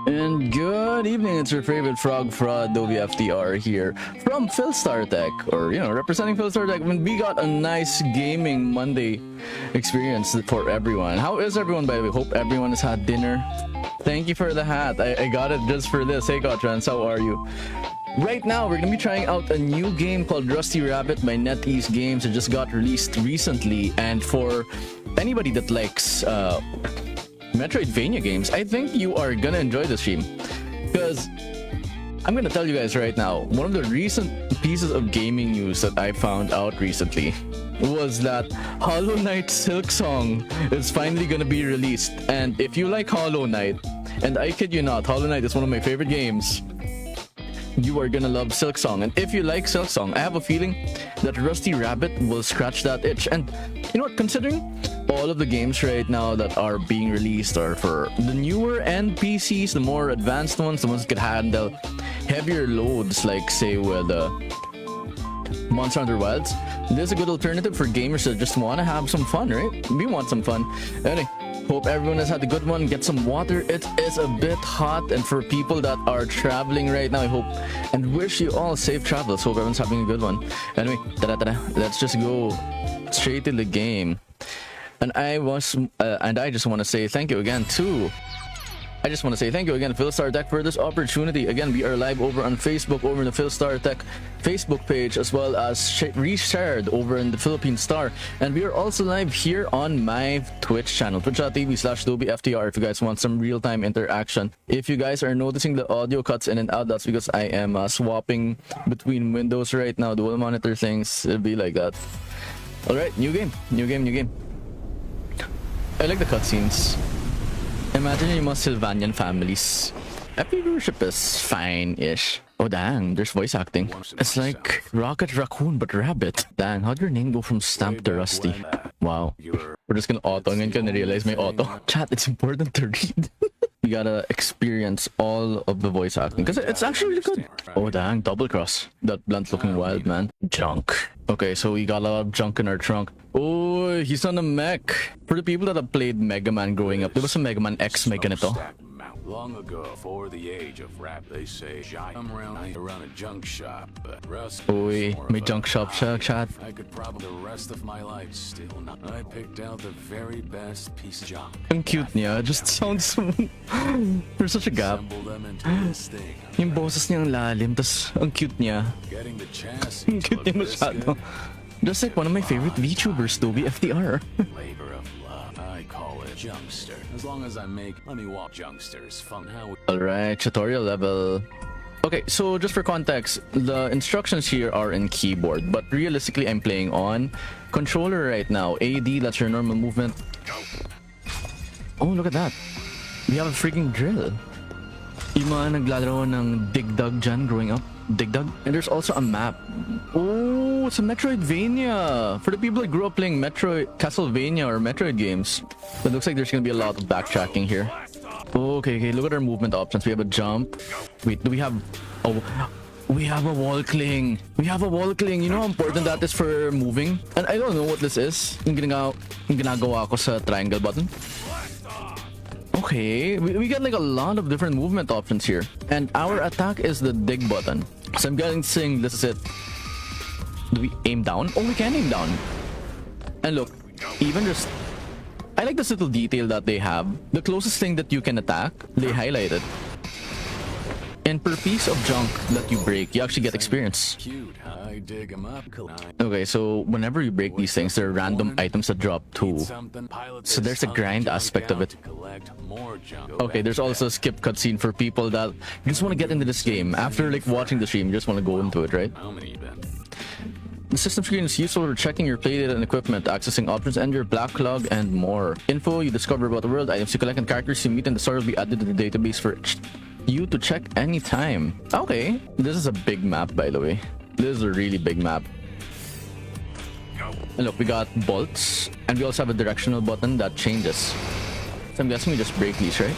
And good evening, it's your favorite frog fraud, DobyFTR here from PhilSTAR Tech, or representing PhilSTAR Tech. When we got a nice gaming Monday experience for everyone. How is everyone, by the way? Hope everyone has had dinner. Thank you for the hat. I got it just for this. Hey Gotchans, how are you? Right now, we're gonna be trying out a new game called Rusty Rabbit by NetEase Games. It just got released recently, and for anybody that likes Metroidvania games, I think you are gonna enjoy this stream, because I'm gonna tell you guys right now, one of the recent pieces of gaming news that I found out recently was that Hollow Knight Silksong is finally gonna be released. And if you like Hollow Knight, and I kid you not, Hollow Knight is one of my favorite games, you are gonna love Silksong. And if you like Silksong, I have a feeling that Rusty Rabbit will scratch that itch. And you know what, considering all of the games right now that are being released are for the newer end PCs, the more advanced ones, the ones that can handle heavier loads, like say with Monster Hunter Wilds, there's a good alternative for gamers that just want to have some fun, right? We want some fun. Anyway, hope everyone has had a good one. Get some water. It is a bit hot, and for people that are traveling right now, I hope and wish you all safe travels. Hope everyone's having a good one. Anyway, let's just go straight to the game. And I just want to say thank you again to PhilSTAR Tech for this opportunity. Again, we are live over on Facebook, over in the PhilSTAR Tech Facebook page, as well as reshared over in the Philippine Star. And we are also live here on my Twitch channel, twitch.tv/DobyFTR, if you guys want some real-time interaction. If you guys are noticing the audio cuts in and out, that's because I am swapping between windows right now, dual monitor things. It'll be like that. Alright, new game. I like the cutscenes. Imagine yung mga Sylvanian families. Epi viewership is fine-ish. Oh dang, there's voice acting. It's like Rocket Raccoon but Rabbit. Dang, how'd your name go from Stamp to Rusty? Wow. We're just gonna auto. Ngayon ko na-realize may auto. Chat, it's important to read. You gotta experience all of the voice acting, because it's actually really good. Oh dang, double cross. That blunt looking wild, man. Junk. Okay, so we got a lot of junk in our trunk. Oh, he's on a mech. For the people that have played Mega Man growing up, there was a Mega Man X may ganito. Long ago, before the age of rap, they say, I'm around a junk shop, but Uy, may junk shop siya, chat. I could probably the rest of my life still not. I picked out the very best piece of junk. Ang cute niya, just sounds so... There's such a gap. Yung boses niya ang lalim, tas ang cute niya. Ang cute niya masyado. Just like one of my favorite VTubers, DobyFTR. Labor of love. I call it Junkster. As long as I let me walk Junksters fun. Alright, tutorial level. Okay, so just for context, the instructions here are in keyboard, but realistically I'm playing on controller right now. AD, that's your normal movement. Oh, look at that. We have a freaking drill. Yung mga naglalaro ng dig-dug dyan growing up. Dig-dug. And there's also a map. Oh, it's a Metroidvania. For the people that grew up playing Castlevania or Metroid games, it looks like there's gonna be a lot of backtracking here. Okay, look at our movement options. We have a jump. Wait, do we have... Oh, we have a wall cling. You know how important that is for moving? And I don't know what this is. Yung ginagawa ko sa triangle button. Okay, we get like a lot of different movement options here. And our attack is the dig button. So I'm guessing this is it. Do we aim down? Oh, we can aim down. And look, even just... I like this little detail that they have. The closest thing that you can attack, they highlight it. And per piece of junk that you break, you actually get experience. Okay, so whenever you break these things, there are random items that drop too. So there's a grind aspect of it. Okay, there's also a skip cutscene for people that just want to get into this game. After like watching the stream, you just want to go into it, right? The system screen is useful for checking your playdata and equipment, accessing options and your backlog, and more. Info you discover about the world, items you collect, and characters you meet in the story will be added to the database for you to check anytime. Okay, this is a big map, by the way. This is a really big map. And look, we got bolts, and we also have a directional button that changes. So I'm guessing we just break these, right?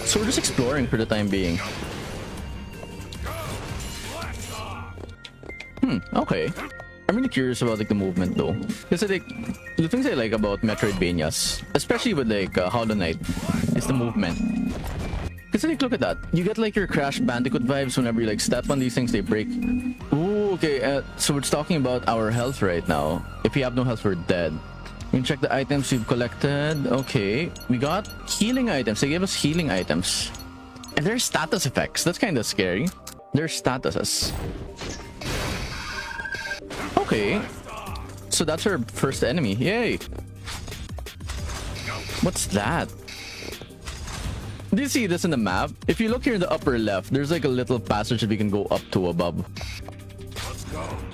So we're just exploring for the time being. Okay. I'm really curious about like the movement though. Because like the things I like about Metroidvanias, especially with like Hollow Knight, is the movement. Because like look at that, you get like your Crash Bandicoot vibes whenever you like step on these things, they break. Ooh, okay. So we're talking about our health right now. If we have no health, we're dead. We can check the items we've collected. Okay, we got healing items. They gave us healing items. And there's status effects. That's kind of scary. There's statuses. Okay. So that's our first enemy. Yay. What's that? Do you see this in the map? If you look here in the upper left, there's like a little passage that we can go up to above.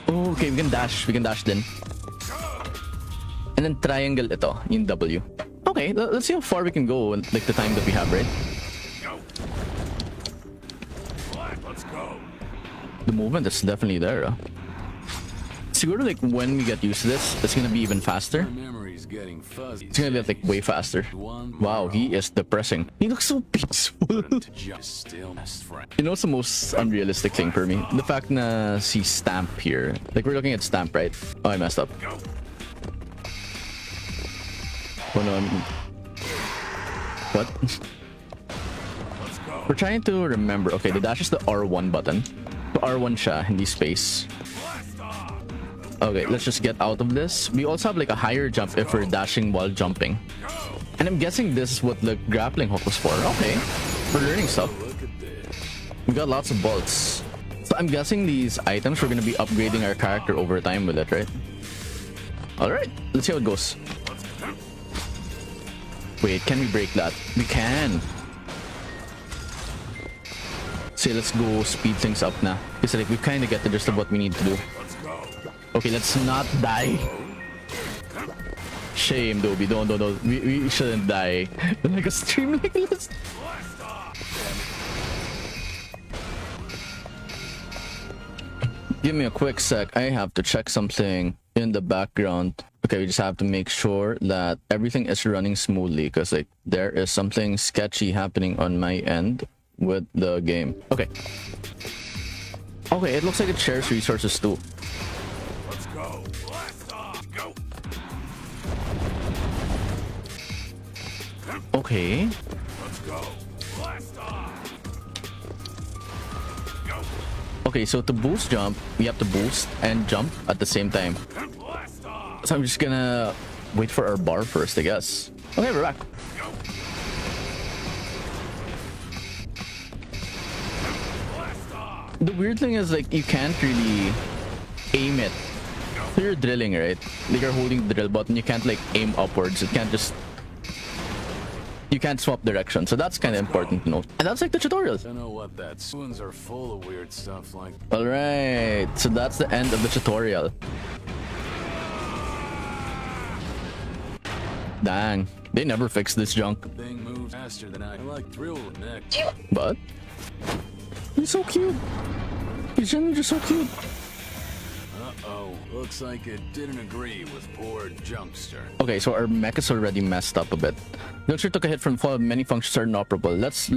Oh, okay, we can dash. We can dash then. And then triangle ito, in W. Okay, let's see how far we can go in like the time that we have, right? The movement is definitely there. Siguro like when we get used to this, it's gonna be even faster. It's gonna be like way faster. Wow, he is depressing. He looks so peaceful. You know what's the most unrealistic thing for me? The fact na si Stamp here. Like we're looking at Stamp, right? Oh, I messed up. Oh no, what? We're trying to remember. Okay, the dash is the R1 button. The R1 siya, hindi space. Okay, let's just get out of this. We also have like a higher jump if we're dashing while jumping. And I'm guessing this is what the grappling hook was for. Okay, we're learning stuff. We got lots of bolts. So I'm guessing these items, we're gonna be upgrading our character over time with it, right? Alright, let's see how it goes. Wait, can we break that? We can. So let's go speed things up now. Because like we kind of get the gist of what we need to do. Okay, let's not die. Shame, Dobby. Don't. We shouldn't die. Like a stream like this. Give me a quick sec. I have to check something in the background. Okay, we just have to make sure that everything is running smoothly because like there is something sketchy happening on my end with the game. Okay. Okay, it looks like it shares resources too. Let's go. Go. Okay. Let's go. Go. Okay, so to boost jump, we have to boost and jump at the same time. So I'm just gonna wait for our bar first, I guess. Okay, we're back. The weird thing is like you can't really aim it. So you're drilling, right? Like you're holding the drill button, you can't like aim upwards. It can't just... You can't swap direction, so that's kind of important to note. And that's like the tutorial. I know what that spoons are full of weird stuff like. All right, so that's the end of the tutorial. Dang, they never fixed this junk. The thing moves faster than I like thrill neck. But he's so cute. He's just so cute. Uh-oh, looks like it didn't agree with poor Junkster. Okay, so our mech is already messed up a bit. Junkster took a hit from fall. Many functions are inoperable. Let's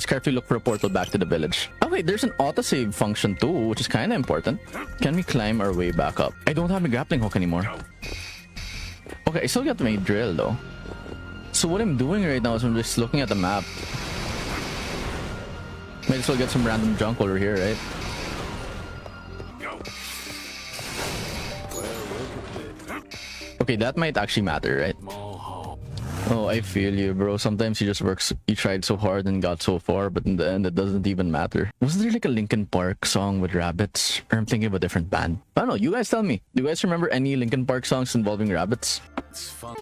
carefully look for a portal back to the village. Okay, there's an autosave function too, which is kind of important. Can we climb our way back up? I don't have a grappling hook anymore. Okay, I still got my drill though. So what I'm doing right now is I'm just looking at the map. Might as well get some random junk over here, right? Okay, that might actually matter, right? Oh, I feel you, bro. Sometimes you tried so hard and got so far, but in the end, it doesn't even matter. Wasn't there like a Linkin Park song with rabbits? Or I'm thinking of a different band. I don't know. You guys tell me. Do you guys remember any Linkin Park songs involving rabbits?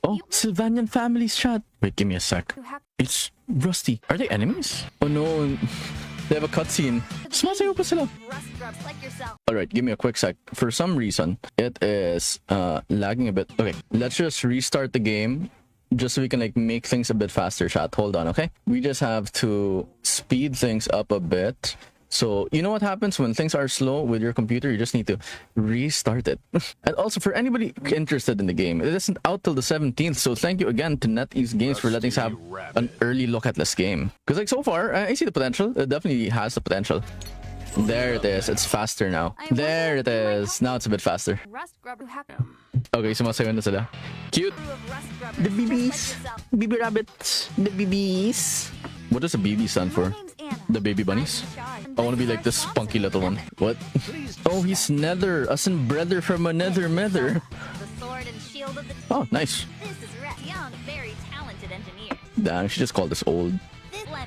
Oh, Sylvanian Family's chat. Wait, give me a sec. It's Rusty. Are they enemies? Oh no. They have a cutscene. Sumasayaw pa sila. Alright, give me a quick sec. For some reason, it is lagging a bit. Okay, let's just restart the game just so we can like make things a bit faster, chat. Hold on, okay? We just have to speed things up a bit. So, you know what happens when things are slow with your computer? You just need to restart it. And also, for anybody interested in the game, it isn't out till the 17th. So, thank you again to NetEase Games for letting us have an early look at this game. Because, like, so far, I see the potential. It definitely has the potential. There it is. It's faster now. There it is. Now it's a bit faster. Rust grubber who have Okay, sumasayaw na sila. Cute. crew of rust grubbers The just like BBs. yourself. Baby rabbits. The BBs. What does a BB stand My for? name's Anna. The baby bunnies? I'm I want to be like this spunky little one. What? Oh, he's nether. As in brother from a nether mither. The sword and shield of the Oh, nice. This is Rex, young, very talented engineer. Damn, she just called us old. This Lemon,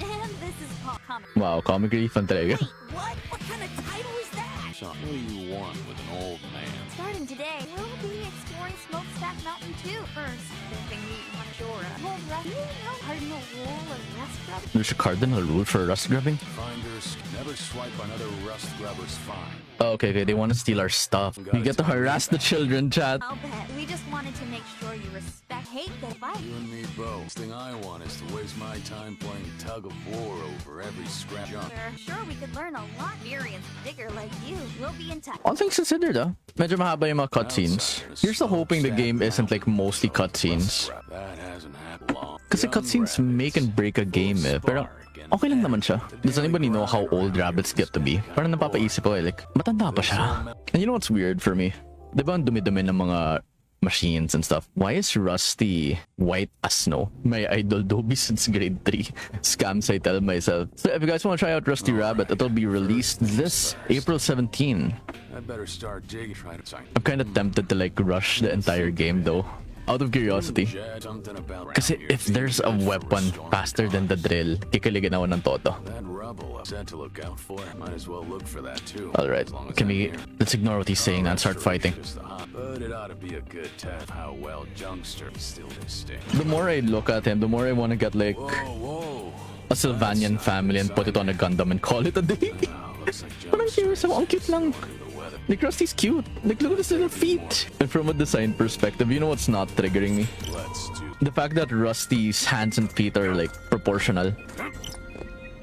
and this is Paul. Comic. Wow, comic relief ang talaga. What? What kind of title is that? Son, what do you want with an old man? Starting today, we'll be exploring Smokestack Mountain 2. First, dipping meat on shore. Well, Rust, you know cardinal rule of rust grub? There's a cardinal rule for rust grubbing? Finders never swipe another rust grubber's fine. Oh, okay, they want to steal our stuff. We get to harass the children, chat. I'll bet. We just wanted to make sure you respect, hate the fight. You and me both. Thing I want is to waste my time playing tug of war over every scrap junk. Sure, we could learn a lot. Experienced digger like you. We'll be in touch. All things considered, medyo mahaba yung mga cutscenes. Here's the hoping the game isn't like mostly cutscenes. That hasn't happened long. Kasi cutscenes make and break a game pero okay lang naman siya. Does anybody know how old rabbits get to be? Parang napapaisip ako like, matanda pa siya. And you know what's weird for me? Diba ang dumi-dumi ng mga machines and stuff? Why is Rusty white as snow? My idol Dobby since grade 3. Scams I tell myself. So if you guys want to try out Rusty Rabbit, it'll be released this April 17. I better start digging. Try to sign. I'm kinda tempted to like rush the entire game though. Out of curiosity. Something about Kasi if there's a weapon faster than the drill, kikiligan ako ng toto. that rubble I said to look out for. Might as well look for that too. Alright, As long as can I'm we... here. Let's ignore what he's saying and start fighting. Just the hot- But it ought to be a good test how well Junkster is still distinct. The more I look at him, the more I want to get like Whoa. a Sylvanian family and put it on a Gundam and call it a day. Wow, looks like Parang curious ako, ang cute lang. the weather. Like Rusty's cute. Like look at his little feet. And from a design perspective, you know what's not triggering me? Let's do. The fact that Rusty's hands and feet are like proportional.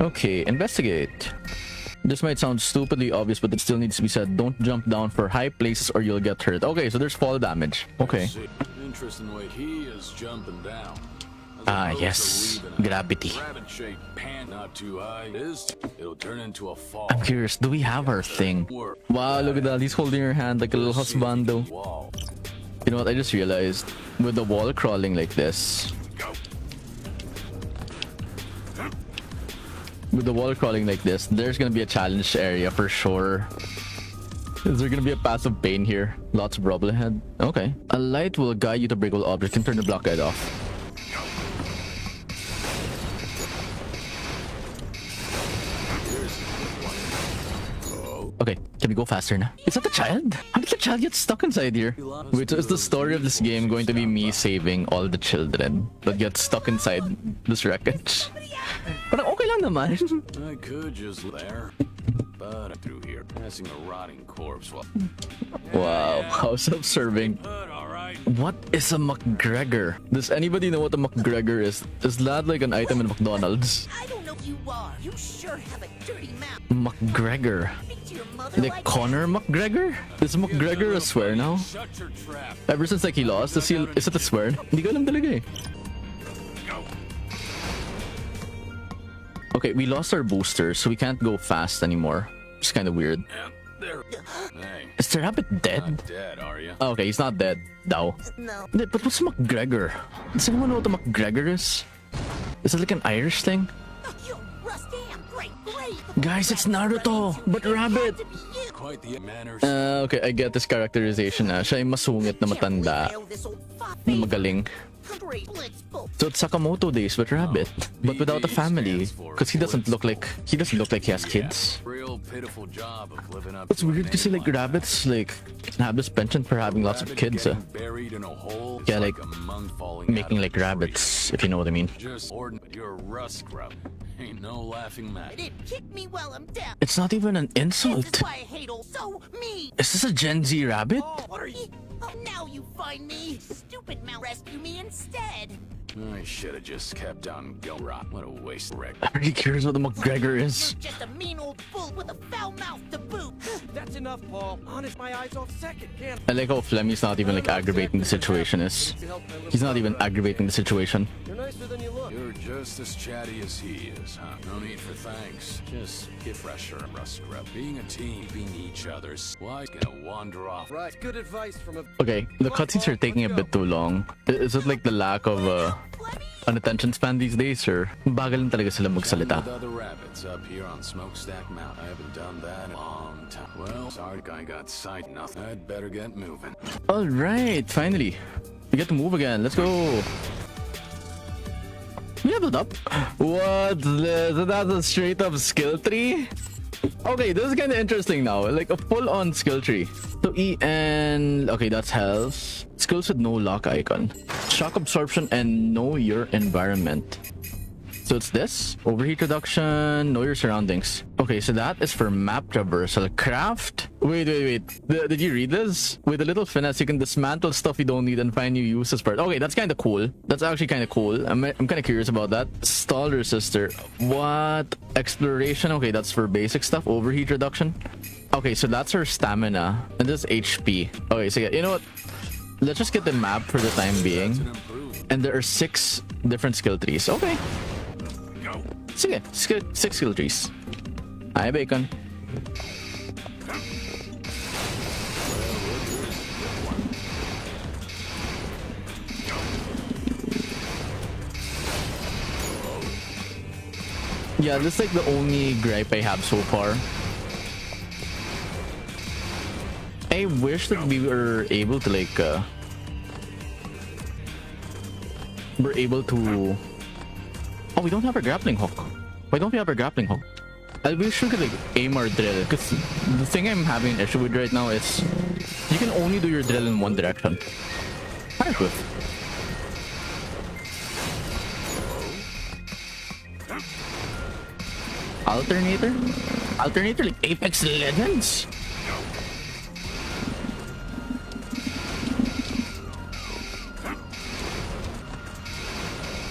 Okay, investigate. This might sound stupidly obvious, but it still needs to be said. Don't jump down for high places or you'll get hurt. Okay, so there's fall damage. Okay. See, interesting way he is jumping down. As Ah, opposed to yes. leaving a Gravity. rabbit-shaped pan not too high. It'll turn into a fall. I'm curious, do we have our thing? Wow, look at that. He's holding her hand like a little husbando. Wall. You know what? I just realized with the wall crawling like this, there's gonna be a challenge area for sure. Is there gonna be a path of pain here? Lots of rubble ahead. Okay. A light will guide you to breakable objects and turn the block guide off. Okay, can we go faster now? Is that the child? How did the child get stuck inside here? Wait, so is the story of this game going to be me saving all the children that get stuck inside this wreckage? But okay lang naman. I could just there, but I'm through here, passing a rotting corpse. Well, Wow, how self-serving. all right. What is a McGregor? Does anybody know what a McGregor is? Is that like an item in McDonald's? I don't know who you are. You sure have a dirty mouth. McGregor. Speak to your mother Like Conor McGregor? Is McGregor a swear now? Shut your trap. Ever since like he lost, is it a swear? Hindi ko alam talaga eh. Okay, we lost our booster, so we can't go fast anymore. It's kind of weird. And there. Hey, Is the rabbit dead? not dead, are you? Okay, he's not dead. Daw. No. But what's McGregor? Does anyone know what a McGregor is? Is it like an Irish thing? You Rusty, I'm great. Guys, it's Naruto, but rabbit. To be you. Quite the manners. Okay, I get this characterization na. Siya yung masungit na matanda, I owe this old fuck na magaling. Hungry blitzball. So it's Sakamoto days with rabbit, but without a family, because he doesn't look like he has kids. Real pitiful job of living up. It's weird because like rabbits like have this penchant for having lots of kids. Buried in a hole. Yeah, It's like, a monk falling Making out like of a tree. rabbits, if you know what I mean. Just ordinary. You're a rust grub. Ain't no laughing matter. It kick me while I'm down. It's not even an This insult. is why I hate old so me. Is this a Gen Z rabbit? Oh, what are you? Oh, now you find me. Stupid mouth rescue me instead. I should have just kept on going. What a waste of wreck. I'm really curious what the McGregor is. You're just a mean old fool with a foul mouth to boot. That's enough, Paul. Honest, my eyes off second. Can't. I like how Flemmy's not even like aggravating the situation is. He's not even aggravating the situation. You're nicer than you look. You're just as chatty as he is, huh? No need for thanks. Just get fresher and rust scrub. Being a team, being each other's. Why gonna wander off? Right. Good advice from a. Okay, the cutscenes are taking a bit too long. Is it like the lack of an attention span these days, or bagal lang talaga sila magsalita? With other rabbits up here on Smokestack Mountain. I haven't done that in a long time. Well, sorry, I got sight. Nothing. I'd better get moving. All right, finally, we get to move again. Let's go. We leveled up. What? That's a straight up skill tree. Okay, this is kind of interesting now. Like a full-on skill tree. So E and okay, that's health. Skills with no lock icon. Shock absorption and know your environment. So it's this. Overheat reduction, know your surroundings. Okay, so that is for map traversal. Craft. Wait. Did you read this? With a little finesse, you can dismantle stuff you don't need and find new uses for it. Okay, that's kind of cool. That's actually kind of cool. I'm kind of curious about that. Stall resistor. What? Exploration. Okay, that's for basic stuff. Overheat reduction. Okay, so that's her stamina. And this is HP. Okay, so yeah, you know what? Let's just get the map for the time being. And there are 6 different skill trees. Okay. Sige, 6 skill trees. Hi, Bacon. Yeah, this is like the only gripe I have so far. I wish that we were able to like oh, we don't have our grappling hook. Why don't we have our grappling hook? I wish we could like aim our drill, because the thing I'm having an issue with right now is you can only do your drill in one direction. Fire quick. Alternator like Apex Legends.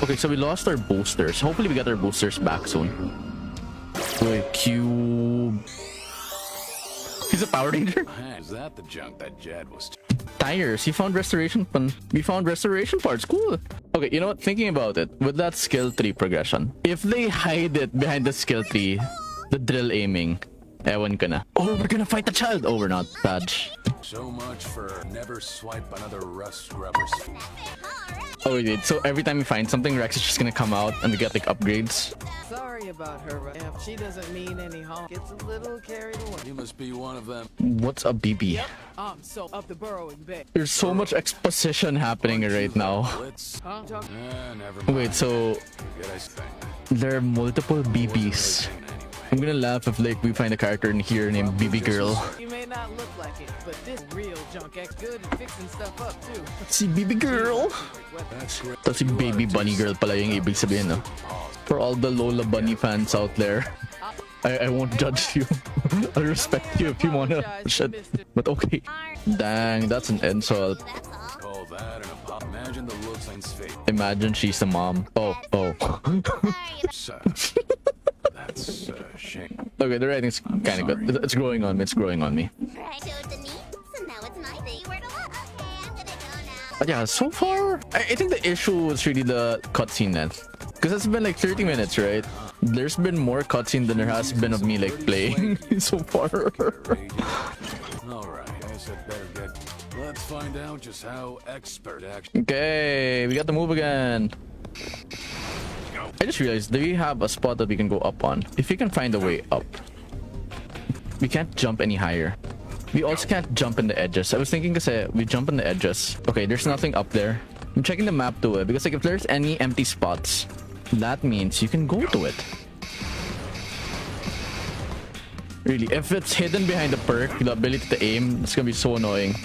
Okay, so we lost our boosters. Hopefully we get our boosters back soon. Wait, Cube. He's a Power Ranger? Is that the junk that Jed was... Tires. He found restoration. We found restoration parts. Cool. Okay, you know what? Thinking about it, with that skill tree progression, if they hide it behind the skill tree, the drill aiming, ewan ka na. Oh, we're gonna fight the child. Oh, we're not. Badge. So much for never swipe another rust scrubbers. Oh, wait. So every time we find something, Rex is just gonna come out and we get like upgrades. Sorry about her, but if she doesn't mean any harm, gets a little carried away. You must be one of them. What's a BB? So up the burrowing bay. There's so much exposition happening right now. Huh? Never mind. Wait, so there are multiple BBs. I'm gonna laugh if like we find a character in here named BB Girl. You may not look like it, but this real junk acts good at fixing stuff up too. Si BB Girl. Tapos si Baby Bunny Girl pala yung ibig sabihin, no? For all the Lola Bunny fans out there, I won't judge you. I'll respect you if you wanna shit. But okay. Dang, that's an insult. Call that an apology. Imagine the looks on his face. Imagine she's the mom. Oh. That's a shame. Okay, the writing's kind of good. It's growing on me. It's growing on me. Right, showed the knee, so now it's my thing. Where to look? Okay, I'm gonna go now. But yeah, so far, I think the issue was really the cutscene length. Because it's been like 30 minutes, right? There's been more cutscene than there has been of me like playing so far. Alright, I guess I'd better get... Let's find out just how expert actually... Okay, we got to move again. I just realized, do we have a spot that we can go up on? If we can find a way up. We can't jump any higher. We also can't jump in the edges. I was thinking kasi we jump in the edges. Okay, there's nothing up there. I'm checking the map too, because like if there's any empty spots, that means you can go to it. Really, if it's hidden behind the perk, the ability to aim, it's gonna be so annoying.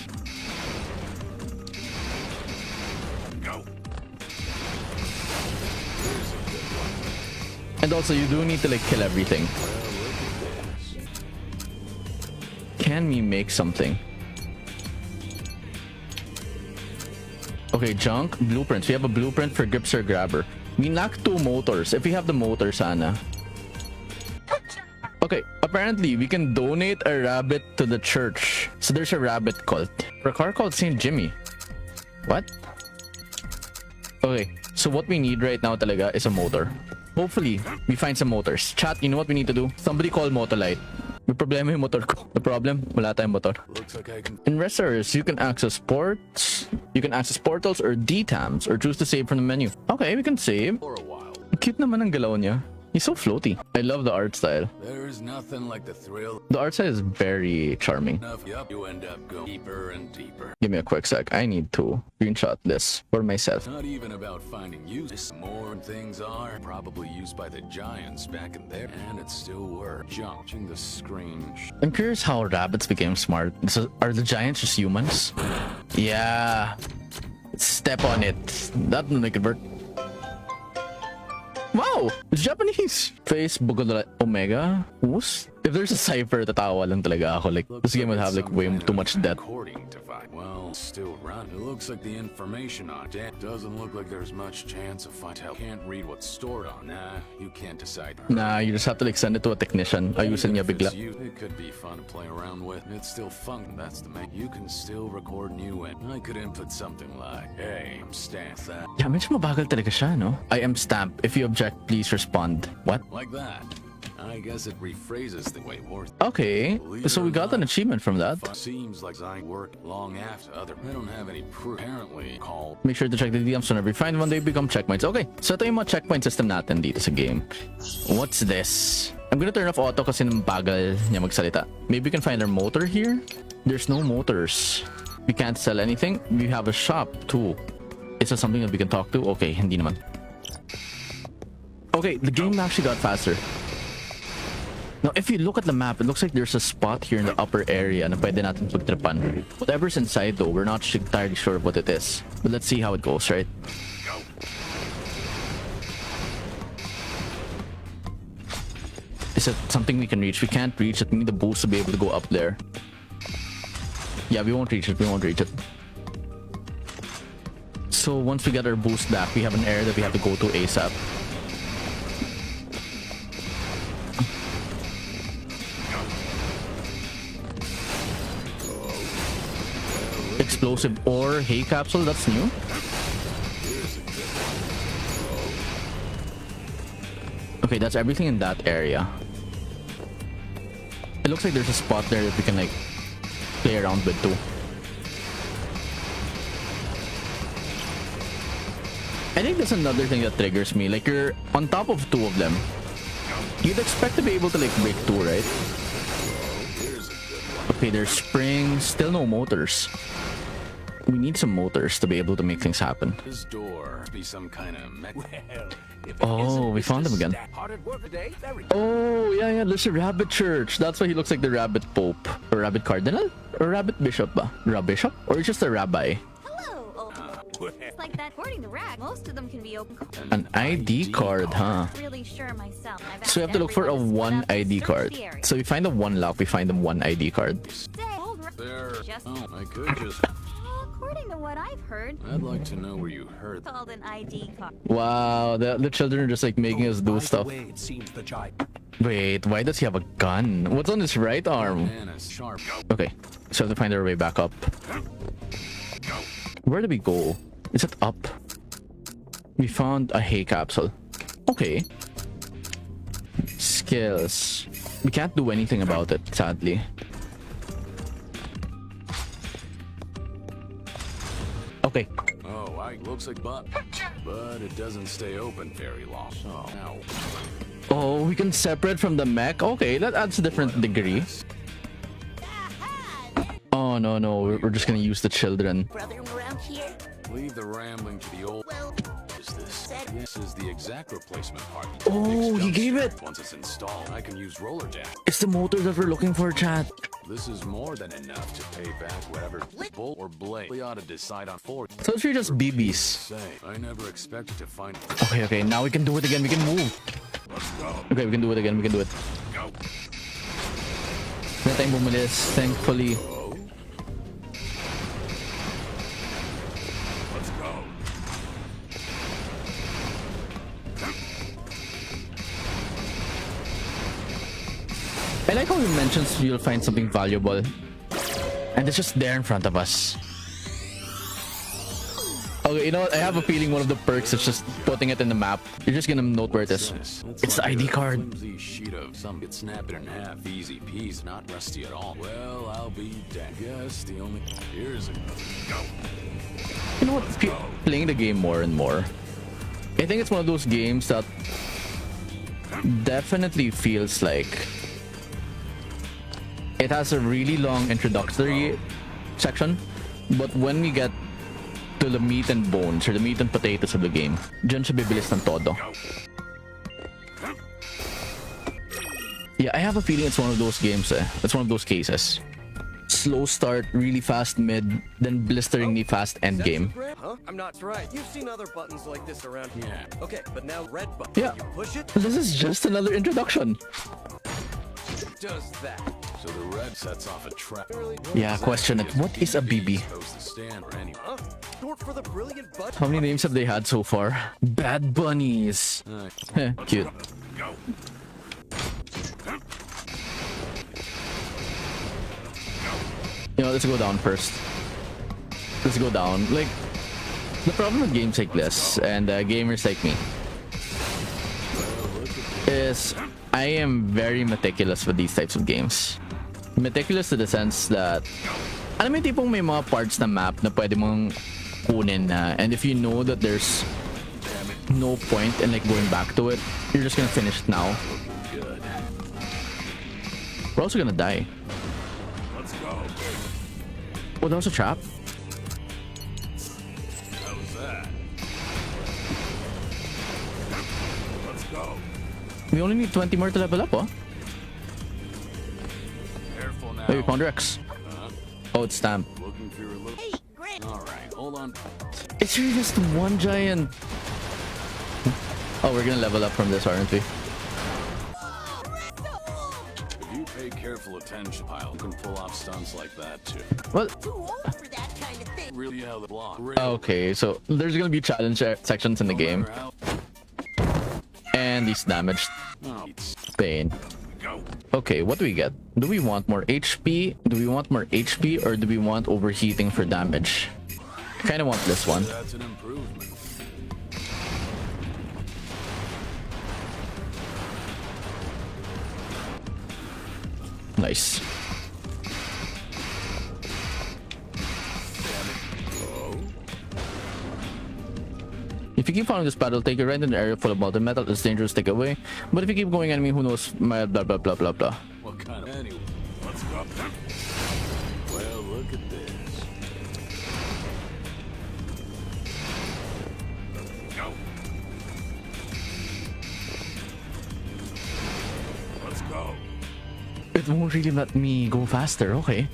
And also, you do need to like kill everything. Can we make something? Okay, Okay, junk, blueprints. We have a blueprint for Gripster Grabber. We knocked 2 motors. If we have the motor, sana. Okay, apparently we can donate a rabbit to the church. So there's a rabbit cult. For a car called St. Jimmy. What? Okay, so what we need right now talaga is a motor. Hopefully, we find some motors. Chat, you know what we need to do? Somebody call Motolite. May problema yung motor ko. The problem, wala tayong motor. Looks like I can. In restaurants, you can access ports, you can access portals or DTAMs, or choose to save from the menu. Okay, we can save. For a while. Cute naman ang galaw niya. He's so floaty. I love the art style. There's nothing like the thrill. The art style is very charming. Yup, you end up going deeper and deeper. Give me a quick sec. I need to screenshot this for myself. Not even about finding use. More things are probably used by the giants back in there, and it still works. Jumping the screen. I'm curious how rabbits became smart. So, are the giants just humans? Yeah. Step on it. That will make it work. Wow! It's Japanese! Face Bugodala Omega? Who's? If there's a cipher, tatawa lang talaga ako. Like, this game would have like way too much depth. Well, still run. It looks like the information on it doesn't look like there's much chance of find out. Can't read what's stored on. Nah, you can't decide. Nah, you just have to like send it to a technician. Ayusin niya bigla. It could be fun to play around with. It's still fun. That's the main. You can still record new and I could input something like, "Hey, I'm Stamp." That Yeah, medyo mabagal talaga siya, no? I am Stamp. If you object, please respond. What? like that. I guess it rephrases the way more. Okay, so we got an achievement from that. Seems like I work long after other. I don't have any proof. Apparently, call. Make sure to check the DMs whenever you find one, they become checkpoints. Okay, so ito yung mga checkpoint system natin dito sa game. What's this? I'm gonna turn off auto kasi nang bagal niya magsalita. Maybe we can find our motor here? There's no motors. We can't sell anything. We have a shop too. Is that something that we can talk to? Okay, hindi naman. Okay, the game actually got faster. Now, if you look at the map, it looks like there's a spot here in the upper area na pwede natin pagtripan. Whatever's inside though, we're not entirely sure what it is. But let's see how it goes, right? Is it something we can reach? We can't reach it. We need the boost to be able to go up there. Yeah, we won't reach it. We won't reach it. So once we get our boost back, we have an area that we have to go to ASAP. Explosive ore hay capsule, that's new. Okay, that's everything in that area. It looks like there's a spot there that we can like play around with too. I think that's another thing that triggers me. Like, you're on top of 2 of them. You'd expect to be able to like break 2, right? Okay, there's springs, still no motors. We need some motors to be able to make things happen. This door be some kind of mech. Oh, we found him again. Oh, yeah, there's a rabbit church. That's why he looks like the rabbit pope. Or rabbit cardinal? Or rabbit bishop ba? Bishop? Or just a rabbi? Hello, it's like that. According to Rack, most of them can be open. An ID card, huh? Not really sure myself. I've So we have to look for a accidentally 1 split up ID search card. the area. So we find the 1 lock, we find the 1 ID card. There. Just- Oh, I could just. According to what I've heard, I'd like to know where you heard. called an ID card. Wow, the children are just like making us do stuff. Wait, why does he have a gun? What's on his right arm? Man, it's sharp. Okay, so we have to find our way back up. Where do we go? Is it up? We found a hay capsule. Okay. Skills. We can't do anything about it, sadly. Okay. Oh, looks like but it doesn't stay open very long. So now. Oh, we can separate from the mech? Okay, that adds a different degree. Oh, no, we're just gonna use the children. Brother around here? Leave the rambling to the old. Well, Is this? This is the exact replacement part. Oh, he gave it! Once it's installed, I can use roller dash. It's the motor that we're looking for, chat. This is more than enough to pay back whatever bolt or blade. We ought to decide on 4. So it's really just BBs. Say, I never expected to find. Okay, now we can do it again. We can move. Let's go. Okay, we can do it again. We can do it. Go. May tayong bumalis, thankfully. Let's go. I like how he mentions you'll find something valuable. And it's just there in front of us. Okay, you know what? I have a feeling one of the perks is just putting it in the map. You're just gonna note where it is. It's the ID card. Flimsy sheet of some could snap it in half. Easy peasy, not rusty at all. Well, I'll be damned. Guess the only here's a go. You know what? Playing the game more and more, I think it's one of those games that definitely feels like it has a really long introductory section, but when we get to the meat and bones or the meat and potatoes of the game, dyan siya bibilis ng todo. Yeah, I have a feeling it's one of those games. It's one of those cases. Slow start, really fast mid, then blisteringly fast end game. Huh? I'm not right. You've seen other buttons like this around here. Yeah. Okay, but now red button. Yeah. You push it, This is just another introduction. it does that. So the red sets off a trap. Yeah, question it. What is a BB? Supposed to stand for any. Huh? Short for the brilliant button. How many names have they had so far? Bad Bunnies. Cute. Go. You know, let's go down first. Let's go down. Like, the problem with games like this and gamers like me is I am very meticulous with these types of games. Meticulous to the sense that alam mo yung tipong may mga parts na map na pwede mong kunin na, and if you know that there's no point in like going back to it, you're just gonna finish it now. Good. We're also gonna die. Let's go. Oh, that was a trap? How's that? Let's go. We only need 20 more to level up, oh. Careful now. Hey, we found Rex. Oh, it's Stamp. Looking for your look. Hey, Grant. All right, hold on. It's really just one giant. Oh, we're gonna level up from this, aren't we? If you pay careful attention, Pyle can pull off stunts like that too. Well, Too old for that kind of thing. Really how the block. okay, so there's gonna be challenge sections in the game, and he's damaged. Oh, it's Pain. go. Okay, what do we get? Do we want more HP? Do we want more HP, or do we want overheating for damage? Kind of want this one. That's an improvement. Nice. If you keep following this battle, take it right in an area full of molten metal. It's dangerous, take it away. But if you keep going enemy, who knows? Blah blah blah blah blah. What kind of anyway? Let's go. Well, look at this. Go. Let's go. It won't really let me go faster. Okay.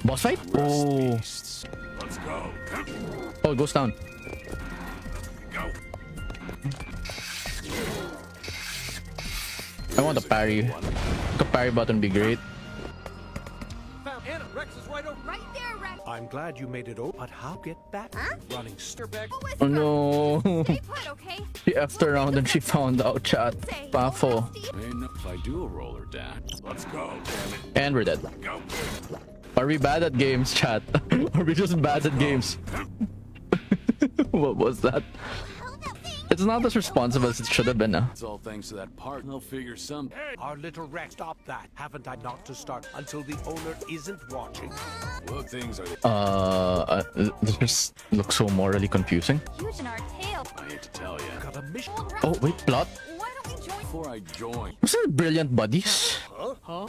Boss fight? Oh. Beasts. Let's go. Oh, it goes down. Go. I want a parry. The parry button would be great. Found Anna. Rex is right over. Right there, Rex. I'm glad you made it over, but how get back? Running You're back. Whisper. Oh no. Stay put, okay? She effed around and she found out, chat. Say, Paffo. Hey, no, if I do a roller down. Let's go. Damn it. And we're dead. Go. Are we bad at games, chat? Are we just bad at games? What was that? It's not as responsive as it should have been. It's all thanks to that part. I'll figure some. Our little Rex, stop that. Haven't I not to start until the owner isn't watching? Look, things are. This just looks so morally confusing. Huge in our tail. I hate to tell you. Got a mission. Oh, wait, plot? Why don't we join? Before I join, Was it Brilliant Buddies?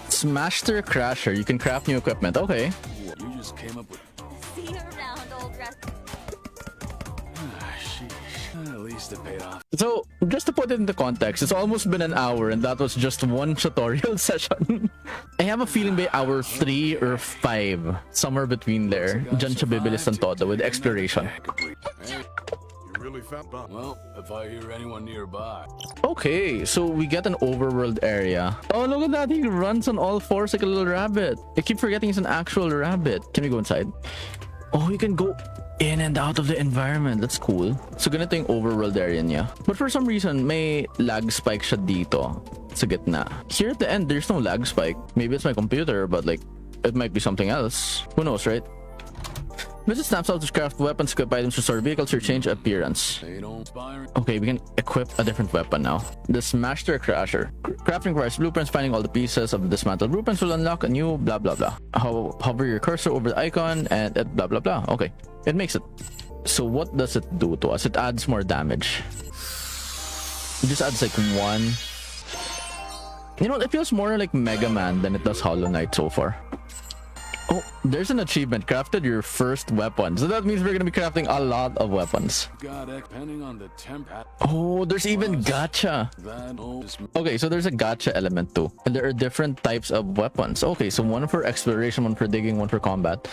Smasher Crasher. You can craft new equipment. Okay. you just came up with. See you around, old Rex. Ah, sheesh. At least it paid off. So, just to put it into context, it's almost been an hour and that was just one tutorial session. I have a feeling by hour 3 or 5, somewhere between there, dyan siya bibilis ng todo with exploration. Hey, you really found bomb. Well, if I hear anyone nearby. Okay, so we get an overworld area. Oh, look at that. He runs on all fours like a little rabbit. I keep forgetting he's an actual rabbit. Can we go inside? Oh, you can go... in and out of the environment. That's cool. So ganito yung overworld area niya. But for some reason, may lag spike siya dito sa gitna. Here at the end, there's no lag spike. Maybe it's my computer, but like, it might be something else. Who knows, right? Visit snapshots to craft weapons, equip items, restore vehicles, or change appearance. They don't inspire. Okay, we can equip a different weapon now. The Smasher Crasher. Crafting requires blueprints. Finding all the pieces of the dismantled blueprints will unlock a new blah blah blah. Hover your cursor over the icon and blah blah blah. Okay, it makes it. So what does it do to us? It adds more damage. It just adds like one. You know, it feels more like Mega Man than it does Hollow Knight so far. Oh, there's an achievement. Crafted your first weapon. So that means we're gonna be crafting a lot of weapons. God, depending on the temp. Oh, there's even gacha. Okay, so there's a gacha element too. And there are different types of weapons. Okay, so one for exploration, one for digging, one for combat.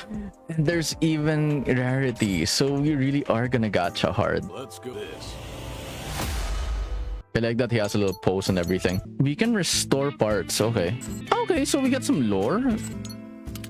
And there's even rarity. So we really are gonna gacha hard. Let's go this. I like that he has a little pose and everything. We can restore parts. Okay. Okay, so we get some lore.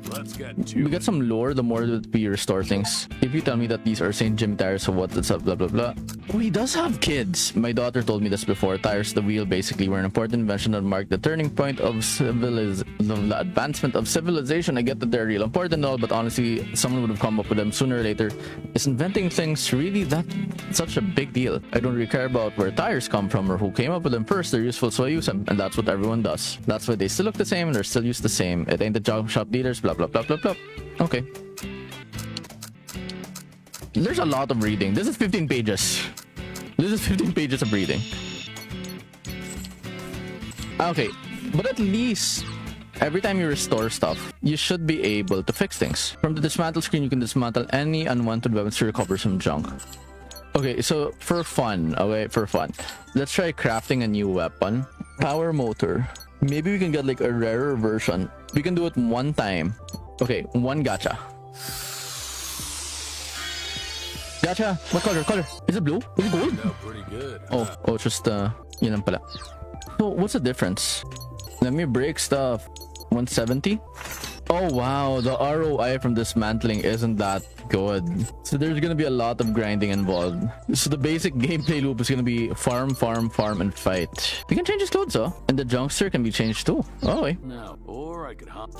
Let's get We get some lore the more that we restore things. If you tell me that these are St. Jim tires, so what's up, blah blah blah. Oh, he does have kids. My daughter told me this before. Tires, the wheel, basically were an important invention that marked the turning point of the advancement of civilization. I get that they're real important and all, but honestly, someone would have come up with them sooner or later. Is inventing things really that such a big deal? I don't really care about where tires come from or who came up with them first. They're useful, so I use them, and that's what everyone does. That's why they still look the same and they're still used the same. It ain't the job shop dealers, blah blah blah blah blah. Okay. There's a lot of reading. This is 15 pages. This is 15 pages of reading. Okay, but at least every time you restore stuff, you should be able to fix things. From the dismantle screen, you can dismantle any unwanted weapons to recover some junk. Okay, so for fun, let's try crafting a new weapon. Power motor. Maybe we can get like a rarer version. We can do it one time. Okay, one gacha. Gacha! What color? Is it blue? Is it gold? No, pretty good. Oh, just yun lang pala. So what's the difference? Let me break stuff. 170? Oh wow, the ROI from dismantling isn't that good. So there's gonna be a lot of grinding involved. So the basic gameplay loop is gonna be farm, and fight. We can change his clothes, oh. And the junkster can be changed too. Oh, okay. No, or I could hop.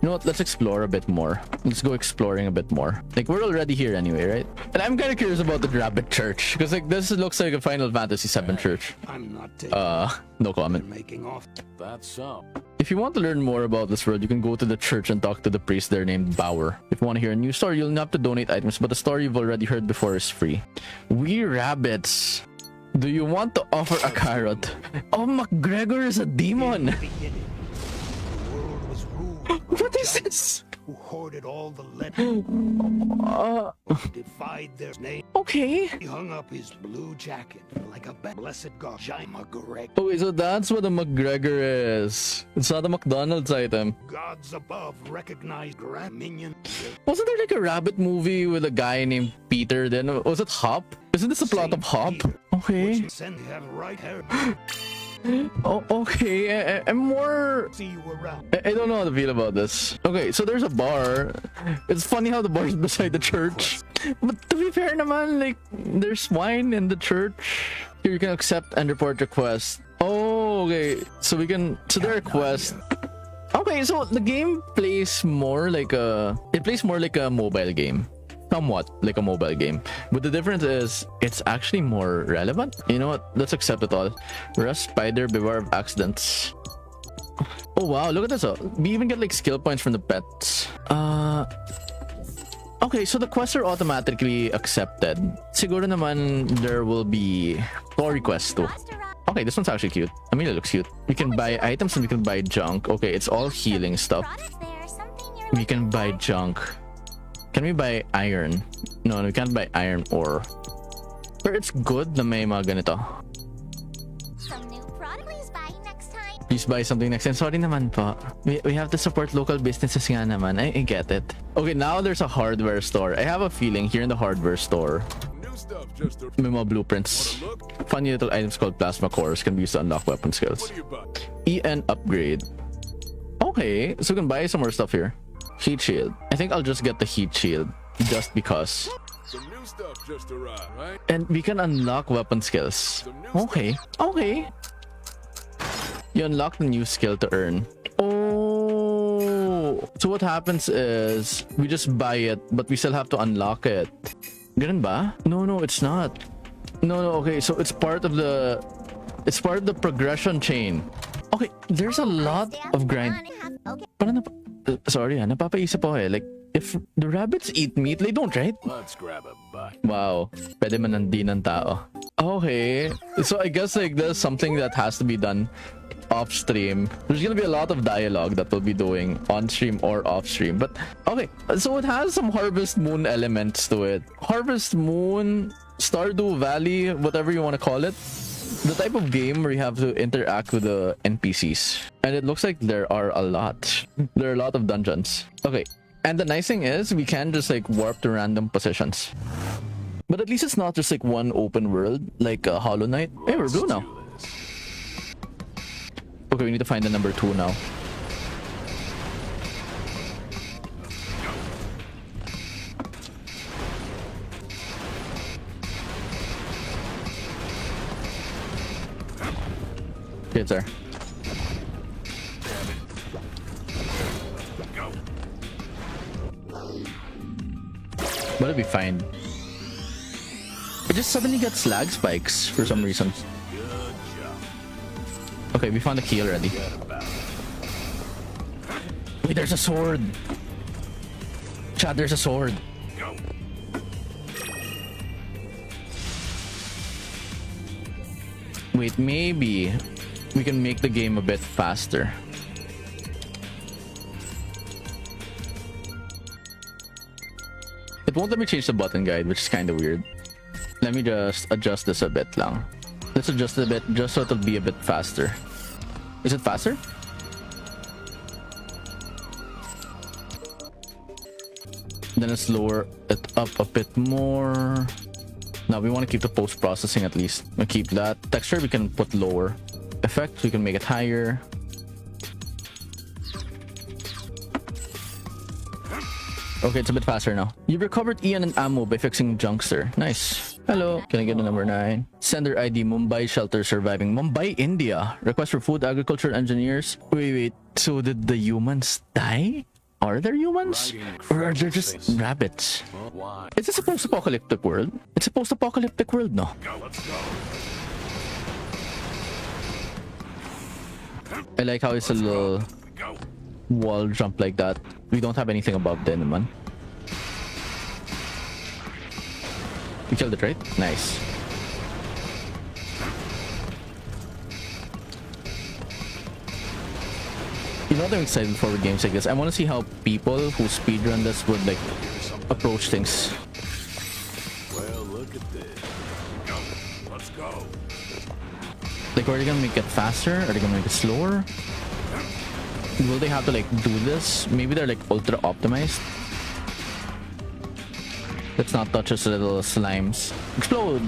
You know what? Let's explore a bit more. Let's go exploring a bit more. Like, we're already here anyway, right? And I'm kind of curious about the Rabbit Church. Because, like, this looks like a Final Fantasy VII church. I'm not taking No comment. making off. That's so. If you want to learn more about this world, you can go to the church and talk to the priest there named Bauer. If you want to hear a new story, you'll have to donate items, but the story you've already heard before is free. We rabbits. Do you want to offer a carrot? Oh, McGregor is a demon. The world was ruled What is this? who hoarded all the letters, who defied their name. Okay. He hung up his blue jacket like a blessed god. Greg. Okay, so that's what a McGregor is. It's not a McDonald's item. Gods above recognized grand minion. Wasn't there like a rabbit movie with a guy named Peter then? Was it Hop? Isn't this a plot of Hop? Okay. Which send have right hair. Oh, okay. I'm more... See you around. I don't know how to feel about this. Okay, so there's a bar. It's funny how the bar is beside the church. But to be fair naman, like, there's wine in the church. Here you can accept and report requests. Oh, okay. So we can... So there are quests. Okay, so the game plays more like a... It plays more like a mobile game. Somewhat like a mobile game, but the difference is it's actually more relevant. You know what? Let's accept it all. Rust, spider, beware of accidents. Oh wow, look at this. We even get like skill points from the pets. Okay, so the quests are automatically accepted. Siguro naman there will be story quests too. Okay, this one's actually cute. I mean, it looks cute. We can buy items and we can buy junk. Okay, it's all healing stuff. We can buy junk. Can we buy iron? No, we can't buy iron ore. But it's good na may mga ganito. Some new product. Please buy next time. Please buy something next time. Sorry naman po. We have to support local businesses nga naman. I get it. Okay, now there's a hardware store. I have a feeling here in the hardware store, New stuff, just a... may mga blueprints. Funny little items called plasma cores can be used to unlock weapon skills. What do you buy? EN upgrade. Okay, so we can buy some more stuff here. Heat shield. I think I'll just get the heat shield just because. Some new stuff just arrived, right? And we can unlock weapon skills. Okay. Okay. You unlock the new skill to earn. Oh. So what happens is we just buy it, but we still have to unlock it. Ganun ba? No, it's not. No, okay. So it's part of the progression chain. Okay, there's a lot of grind. Parang sorry, napapaisip ako eh. Like, if the rabbits eat meat, they don't, right? Let's grab a bite. Wow. Pwede manandi ng tao. Okay. So I guess like there's something that has to be done off stream. There's gonna be a lot of dialogue that we'll be doing on stream or off stream. But okay, so it has some Harvest Moon elements to it. Harvest Moon, Stardew Valley, whatever you want to call it. The type of game where you have to interact with the NPCs. And it looks like there are a lot. There are a lot of dungeons. Okay. And the nice thing is we can just like warp to random positions. But at least it's not just like one open world like Hollow Knight. Hey, we're blue now. Okay, we need to find the number 2 now. It's there. What did we find? It just suddenly gets lag spikes for some reason. Okay, we found the key already. Wait, there's a sword. Chad, there's a sword. Wait, maybe we can make the game a bit faster. It won't let me change the button guide, which is kind of weird. Let me just adjust this a bit lang. Let's adjust it a bit just so it'll be a bit faster. Is it faster? Then let's lower it up a bit more. Now we want to keep the post-processing at least. We'll keep that. Texture we can put lower. Effect we can make it higher. Okay, it's a bit faster now. You recovered Ian and ammo by fixing Junkster. Nice. Hello. Can I get the number 9? Sender ID Mumbai shelter surviving. Mumbai, India. Request for food, agriculture, engineers. Wait. So did the humans die? Are there humans? Or are there just rabbits? Is this a post-apocalyptic world? It's a post-apocalyptic world, no? I like how it's a little wall jump like that. We don't have anything above the naman. We killed it, right? Nice. You know what I'm excited for with games like this? I want to see how people who speedrun this would like approach things. Well, look at this. Go. Let's go. Like, are they gonna make it faster? Are they gonna make it slower? Will they have to like do this? Maybe they're like ultra optimized. Let's not touch those little slimes. Explode!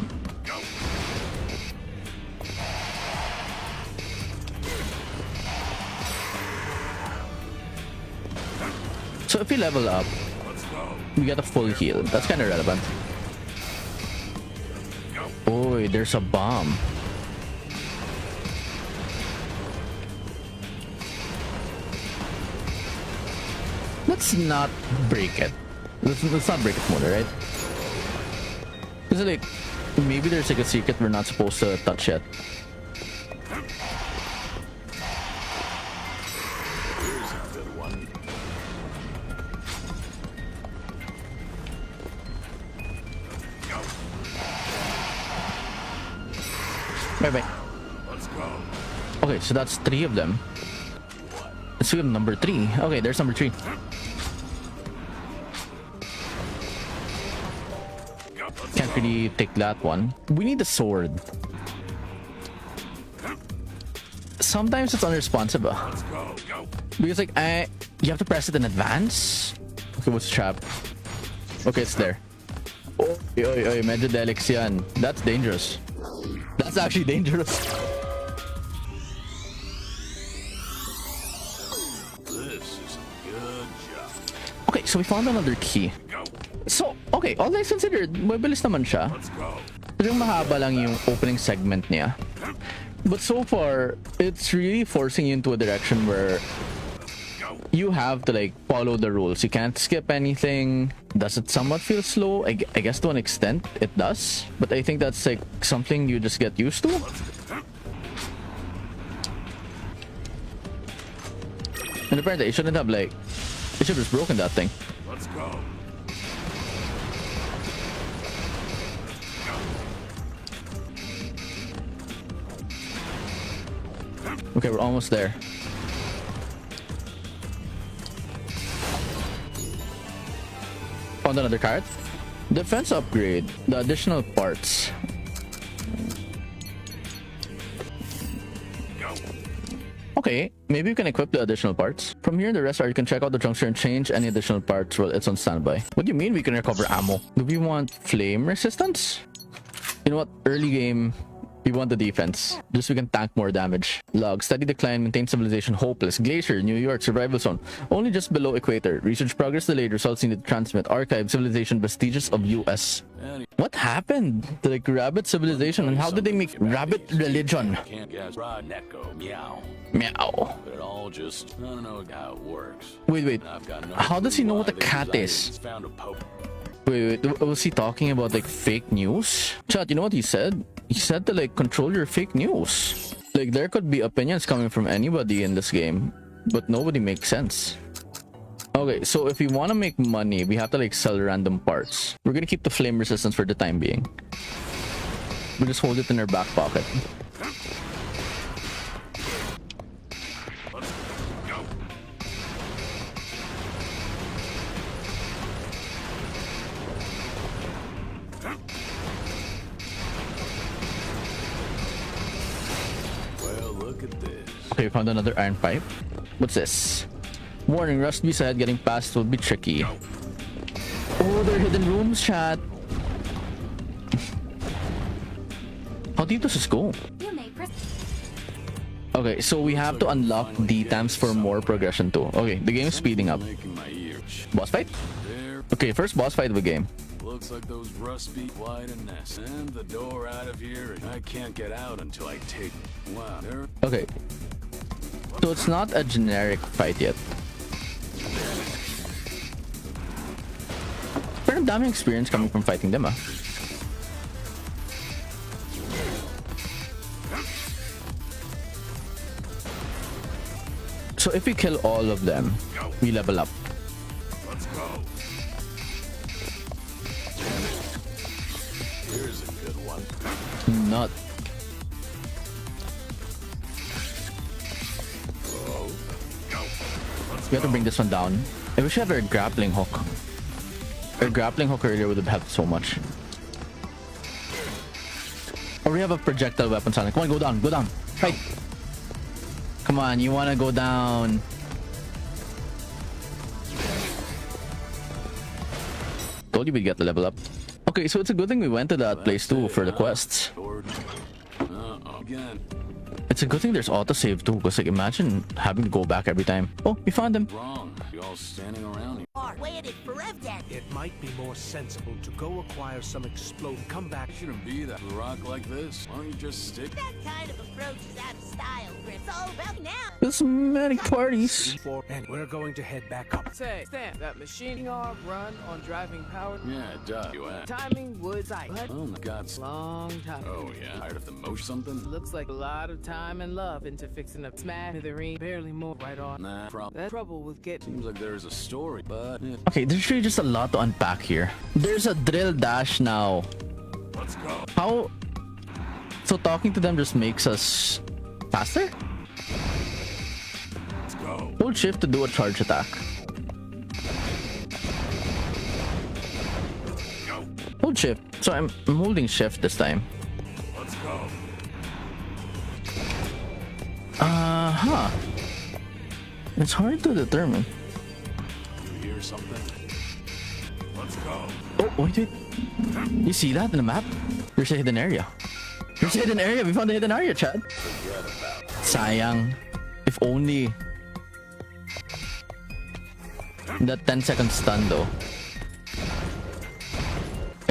So if we level up, we get a full heal. That's kind of relevant. Oh, there's a bomb. Let's not break it. Let's not break it more, right? Because like, maybe there's like a secret we're not supposed to touch yet. Bye. Let's go. Okay, so that's 3 of them. Let's see number 3. Okay, there's number 3. Can't really take that one. We need the sword. Sometimes it's unresponsive. Because like you have to press it in advance. Okay, what's the trap? Okay, it's there. Oh, medyo delix yan. That's dangerous. That's actually dangerous. This is a good job. Okay, so we found another key. So, Okay, all things considered, mabilis naman siya. Pero mahaba lang yung opening segment niya. But so far, it's really forcing you into a direction where you have to like follow the rules. You can't skip anything. Does it somewhat feel slow? I guess to an extent it does, but I think that's like something you just get used to. And apparently it shouldn't have like, it should have just broken that thing. Let's go. Okay, we're almost there. Found another card. Defense upgrade. The additional parts. Okay, maybe you can equip the additional parts. From here in the rest area, you can check out the juncture and change any additional parts while it's on standby. What do you mean we can recover ammo? Do we want flame resistance? You know what? Early game, we want the defense. Just so we can tank more damage. Log. Steady decline. Maintain civilization. Hopeless. Glacier. New York. Survival zone. Only just below equator. Research progress delayed. Results needed to transmit. Archive. Civilization. Vestiges of US. What happened to like rabbit civilization, and how did they make rabbit religion? Can't guess. Rod, Neko, meow. Meow. But it all just, I don't know how it works. Wait. I've got no How does he clue know why what a they cat decided is? it's Found a pope. Wait, was he talking about like fake news? Chat, you know what he said? He said to like control your fake news. Like there could be opinions coming from anybody in this game, but nobody makes sense. Okay, so if we want to make money, we have to like sell random parts. We're gonna keep the flame resistance for the time being. We just hold it in our back pocket. Okay, we found another iron pipe. What's this? Warning, rust bees ahead. Getting past will be tricky. Oh, they're hidden rooms, chat. How deep does this go? You may press. Okay, so we have to unlock D-Tams for more progression too. Okay, the game is speeding up. Making my ear. Boss fight? There. Okay, first boss fight of the game. Looks like those rust be quite a nest. And the door out of here, I can't get out until I take. Wow. There. Okay. So it's not a generic fight yet. Pero ang daming experience coming from fighting them, ah. So if we kill all of them, we level up. Let's go. Here's a good one. Not. We have to bring this one down. I wish I had a grappling hook. A grappling hook earlier would have helped so much. Or we have a projectile weapon, Sonic. Come on, go down, go down. Fight. Come on, you want to go down. Told you we'd get the level up. Okay, so it's a good thing we went to that place too for the quests. Again. It's a good thing there's autosave too, because like imagine having to go back every time. Oh, we found him. Wrong. You all standing around here. Waited forever then. It might be more sensible to go acquire some explode. Come back. Shouldn't be that rock like this. Why don't you just stick? That kind of approach is out of style, Grim. It's all about now. There's many parties. And we're going to head back up. Say, Stan, that machine arm run on driving power. Yeah, duh. You at? Timing was tight, but Oh my God. long time. Oh yeah. Tired of the motion something? Looks like a lot of time and love into fixing up smash the ring. Barely more right on. Nah. Problem. That trouble with getting. Seems like there's a story, but Okay, there's really just a lot to unpack here. There's a drill dash now. let's go. How? So talking to them just makes us faster? Let's go. Hold shift to do a charge attack. Hold shift. So I'm holding shift this time. Let's go. Huh. It's hard to determine. You hear something? Let's go. Oh, wait. You see that in the map? There's a hidden area. There's a hidden area. We found a hidden area, Chad. Sayang. If only. That 10-second stun though.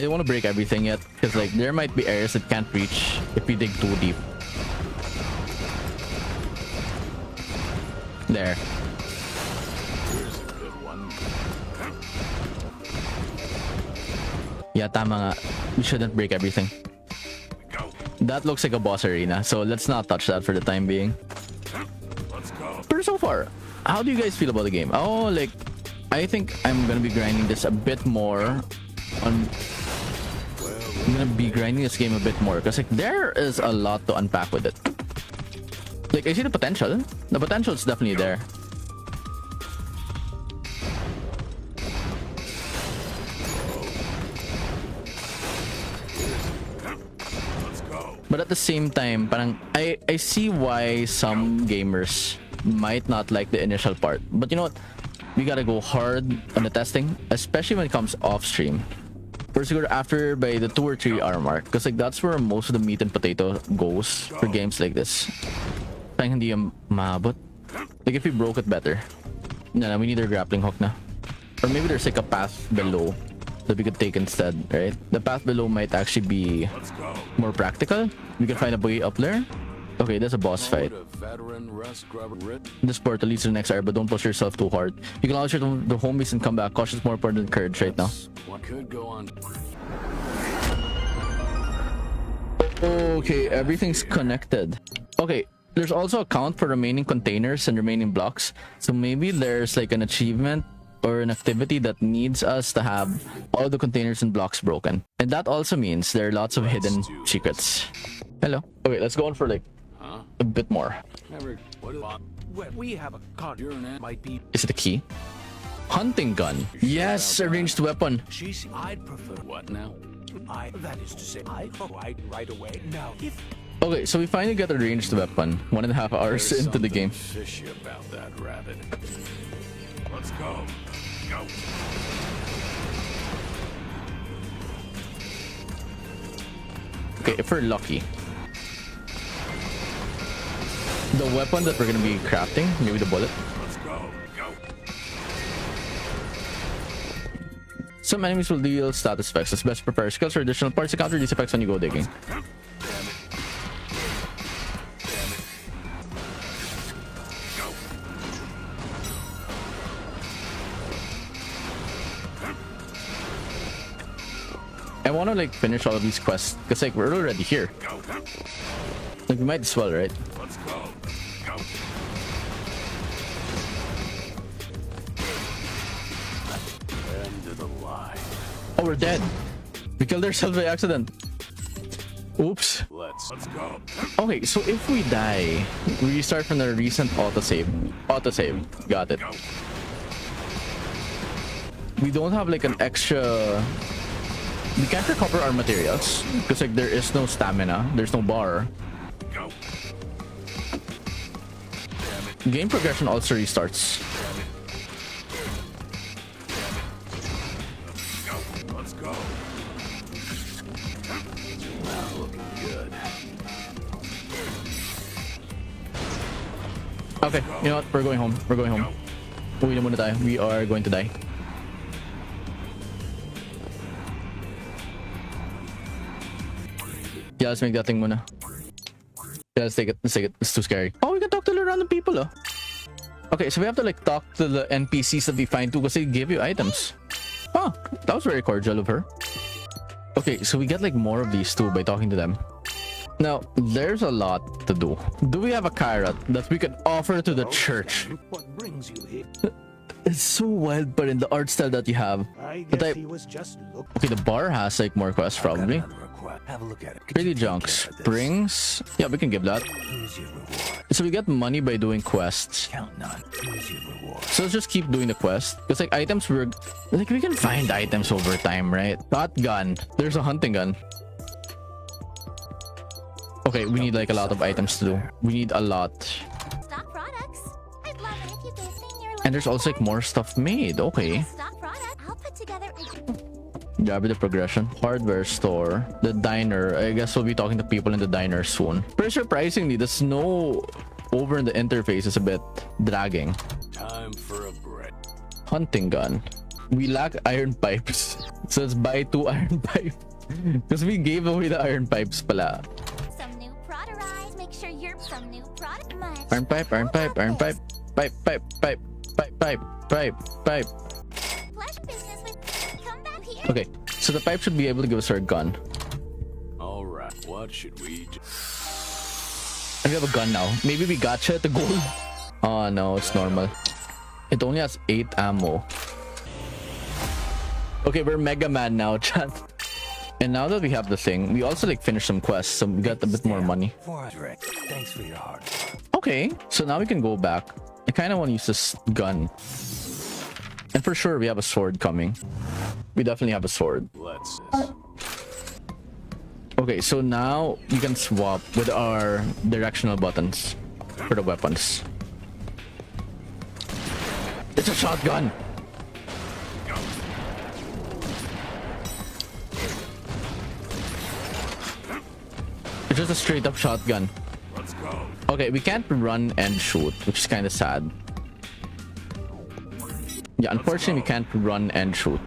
don't want to break everything yet because like there might be areas that can't reach if we dig too deep. There. Here's a good one. Yeah, tama nga. We shouldn't break everything. That looks like a boss arena, so let's not touch that for the time being. Let's go. But so far, how do you guys feel about the game? Oh, like, I think I'm gonna be grinding this a bit more. I'm gonna be grinding this game a bit more because like there is a lot to unpack with it. Like I see the potential. The potential is definitely there. But at the same time, parang I see why some gamers might not like the initial part. But you know what? We gotta go hard on the testing, especially when it comes off stream. First, we go after by the 2 or 3 hour mark, because like that's where most of the meat and potato goes for games like this. Parang hindi yung maabot. Like if we broke it better. No, we need our grappling hook na. Or maybe there's like a path below that we could take instead, right? The path below might actually be more practical. We can find a way up there. Okay, that's a boss fight. This portal leads to the next area, but don't push yourself too hard. You can launch the home base and come back. Caution is more important than courage right now. What could go on? Okay, everything's connected. Okay, there's also a count for remaining containers and remaining blocks. So maybe there's like an achievement or an activity that needs us to have all the containers and blocks broken. And that also means there are lots of hidden secrets. Hello. Okay, let's go on for like a bit more. When we have a con, might be. Is it a key? Hunting gun. Yes, a ranged weapon. I'd prefer What now? that is to say, I right away. Now, if Okay, so we finally got a ranged weapon 1.5 hours There's into the game. something fishy about that rabbit. Let's go. Go. Okay, if we're lucky. The weapon that we're gonna be crafting, maybe the bullet. Let's go. Go. Some enemies will deal status effects. It's best to prepare skills or additional parts to counter these effects when you go digging. I want to like finish all of these quests because like we're already here. Like we might as well, right? Let's go. Go. End of the line. Oh, we're dead. We killed ourselves by accident. Oops. Let's go. Okay, so if we die, we restart from the recent autosave. Autosave. Got it. We don't have like an extra. We can't recover our materials because like there is no stamina. There's no bar. Go. Game progression also restarts. Go. Let's go. Wow, looking good. Okay, you know what? We're going home. We're going home. Uwi na muna tayo. We are going to die. Yeah, let's make that thing muna. Yeah, let's take it. Let's take it. It's too scary. Oh, we can talk to the random people, oh. Okay, so we have to like talk to the NPCs that we find too because they give you items. Oh, that was very cordial of her. Okay, so we get like more of these too by talking to them. Now, there's a lot to do. Do we have a carrot that we can offer to the church? what brings you here? It's so wild, but in the art style that you have. I But guess he was just looking. Okay, the bar has like more quests probably. Have a look at it. Pretty junk. Springs. Yeah, we can give that. Here's your reward. So we get money by doing quests. Count none. Here's your reward. So let's just keep doing the quest. Because like items we're like we can find items over time, right? Shotgun. There's a hunting gun. Okay, we need like a lot of items to do. We need a lot. Stock products. I'd love it if you gave me your And there's also like more stuff made. Okay. stock product. I'll put together a Grab the progression. Hardware store. The diner. I guess we'll be talking to people in the diner soon. Pretty surprisingly, the snow over in the interface is a bit dragging. Time for a break. Hunting gun. We lack iron pipes. So let's buy 2 iron pipes. Because we gave away the iron pipes pala. Some new product. Make sure you're some new product. Much. Iron pipe, iron pipe, iron pipe. Pipe, pipe, pipe, pipe, pipe, pipe, pipe. Pleasure business with. Come back here. Okay, so the pipe should be able to give us our gun. All right, what should we do? And we have a gun now. Maybe we gotcha at the gold. Oh no, it's normal. It only has 8 ammo. Okay, we're Mega Man now, chat. And now that we have the thing, we also like finished some quests, so we got a bit more money. Thanks for your hard work. Okay, so now we can go back. I kind of want to use this gun. And for sure, we have a sword coming. We definitely have a sword. Let's. Okay, so now we can swap with our directional buttons for the weapons. It's a shotgun! It's just a straight up shotgun. Let's go. Okay, we can't run and shoot, which is kind of sad. Yeah, unfortunately, we can't run and shoot.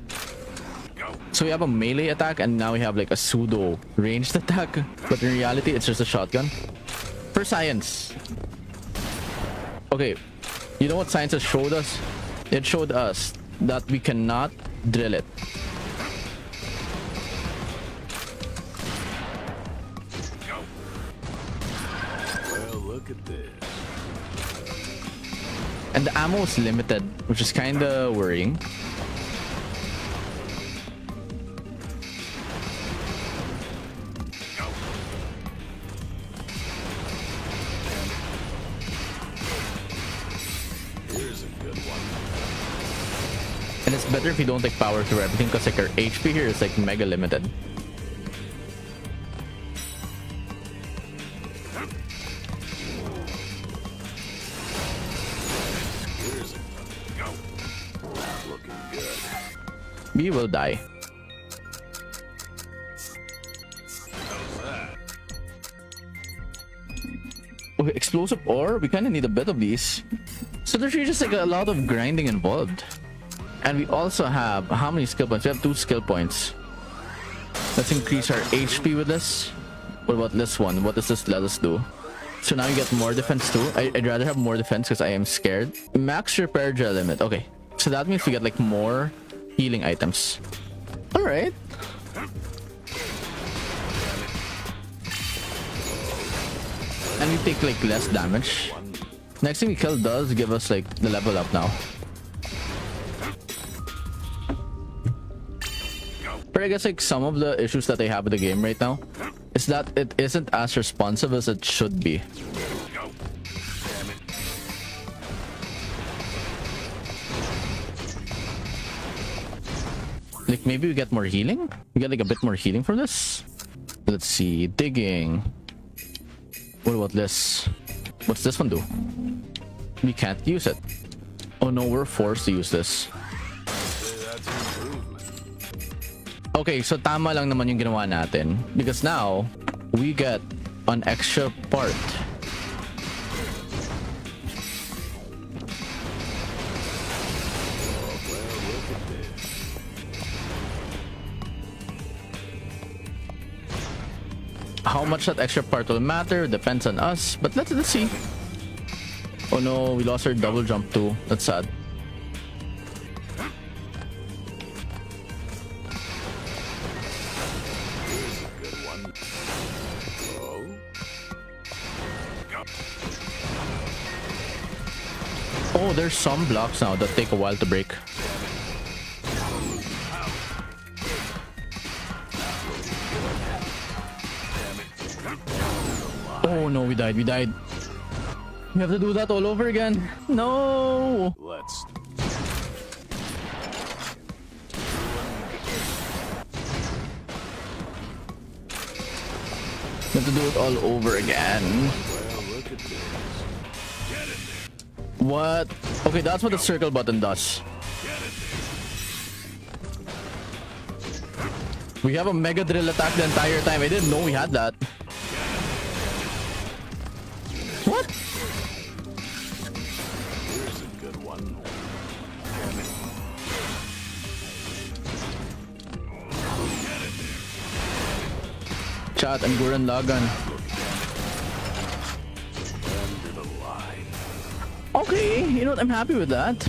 So we have a melee attack, and now we have like a pseudo ranged attack. But in reality, it's just a shotgun. For science. Okay, you know what science has showed us? It showed us that we cannot drill it. Well, look at this. And the ammo is limited, which is kind of worrying. Here's a good one. And it's better if you don't take power through everything, because like our HP here is like mega limited. Here's a go. Not looking good. We will die. How's that? Okay, explosive ore, we kind of need a bit of these. So there's just like a lot of grinding involved. And we also have, how many skill points? We have 2 skill points. Let's increase our HP with this. What about this one? What does this let us do? So now you get more defense too. I'd rather have more defense because I am scared. Max repair gel limit. Okay, so that means we get like more healing items. All right. And we take like less damage. Next thing we kill does give us like the level up now. But I guess like some of the issues that I have with the game right now is that it isn't as responsive as it should be. Like maybe we get more healing? We get like a bit more healing from this? Let's see. Digging. What about this? What's this one do? We can't use it. Oh no, we're forced to use this. That's improvement. Okay, so tama lang naman yung ginawa natin. Because now, we get an extra part. How much that extra part will matter depends on us, but let's see. Oh no, we lost our double jump too. That's sad. Here's a good one. Oh, there's some blocks now that take a while to break. Oh no, we died. We died. We have to do that all over again. No. Let's. We have to do it all over again. Well, look at this. Get in there. What? Okay, that's what the circle button does. We have a mega drill attack the entire time. I didn't know we had that. What? Here's a good one. chat and Gurren Lagann. Under the line. Okay, you know what? I'm happy with that.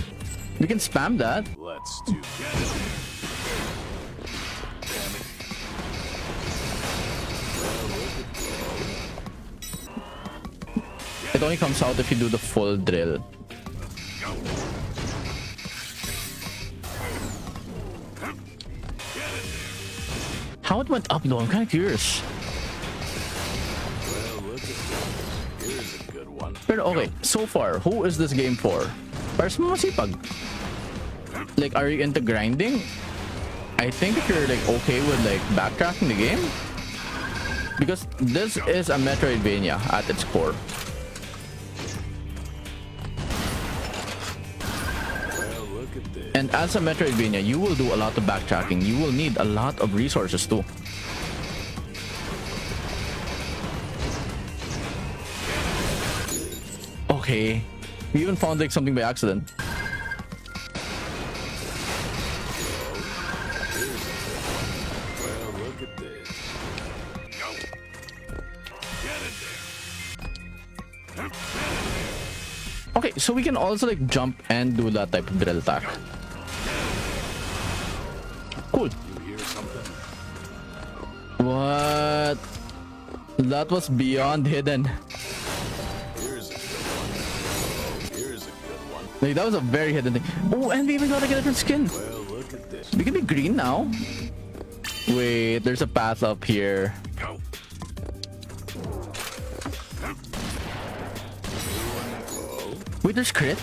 We can spam that. Let's do it. It only comes out if you do the full drill. How it went up though, I'm kind of curious. Well, look at this. Here's a good one. But okay, so far, who is this game for? Para sa mga masipag. Like, are you into grinding? I think if you're like okay with like backtracking the game, because this is a Metroidvania at its core. And as a Metroidvania, you will do a lot of backtracking. You will need a lot of resources too. Okay. We even found like something by accident. Well, look at this. Okay, so we can also like jump and do that type of drill attack. Cool. You hear something? What? That was beyond hidden. Here's a good one. Here's a good one. Like, that was a very hidden thing. Oh, and we even got like a different skin. Well, look at this. We can be green now. Wait, there's a path up here. Wait, there's crit?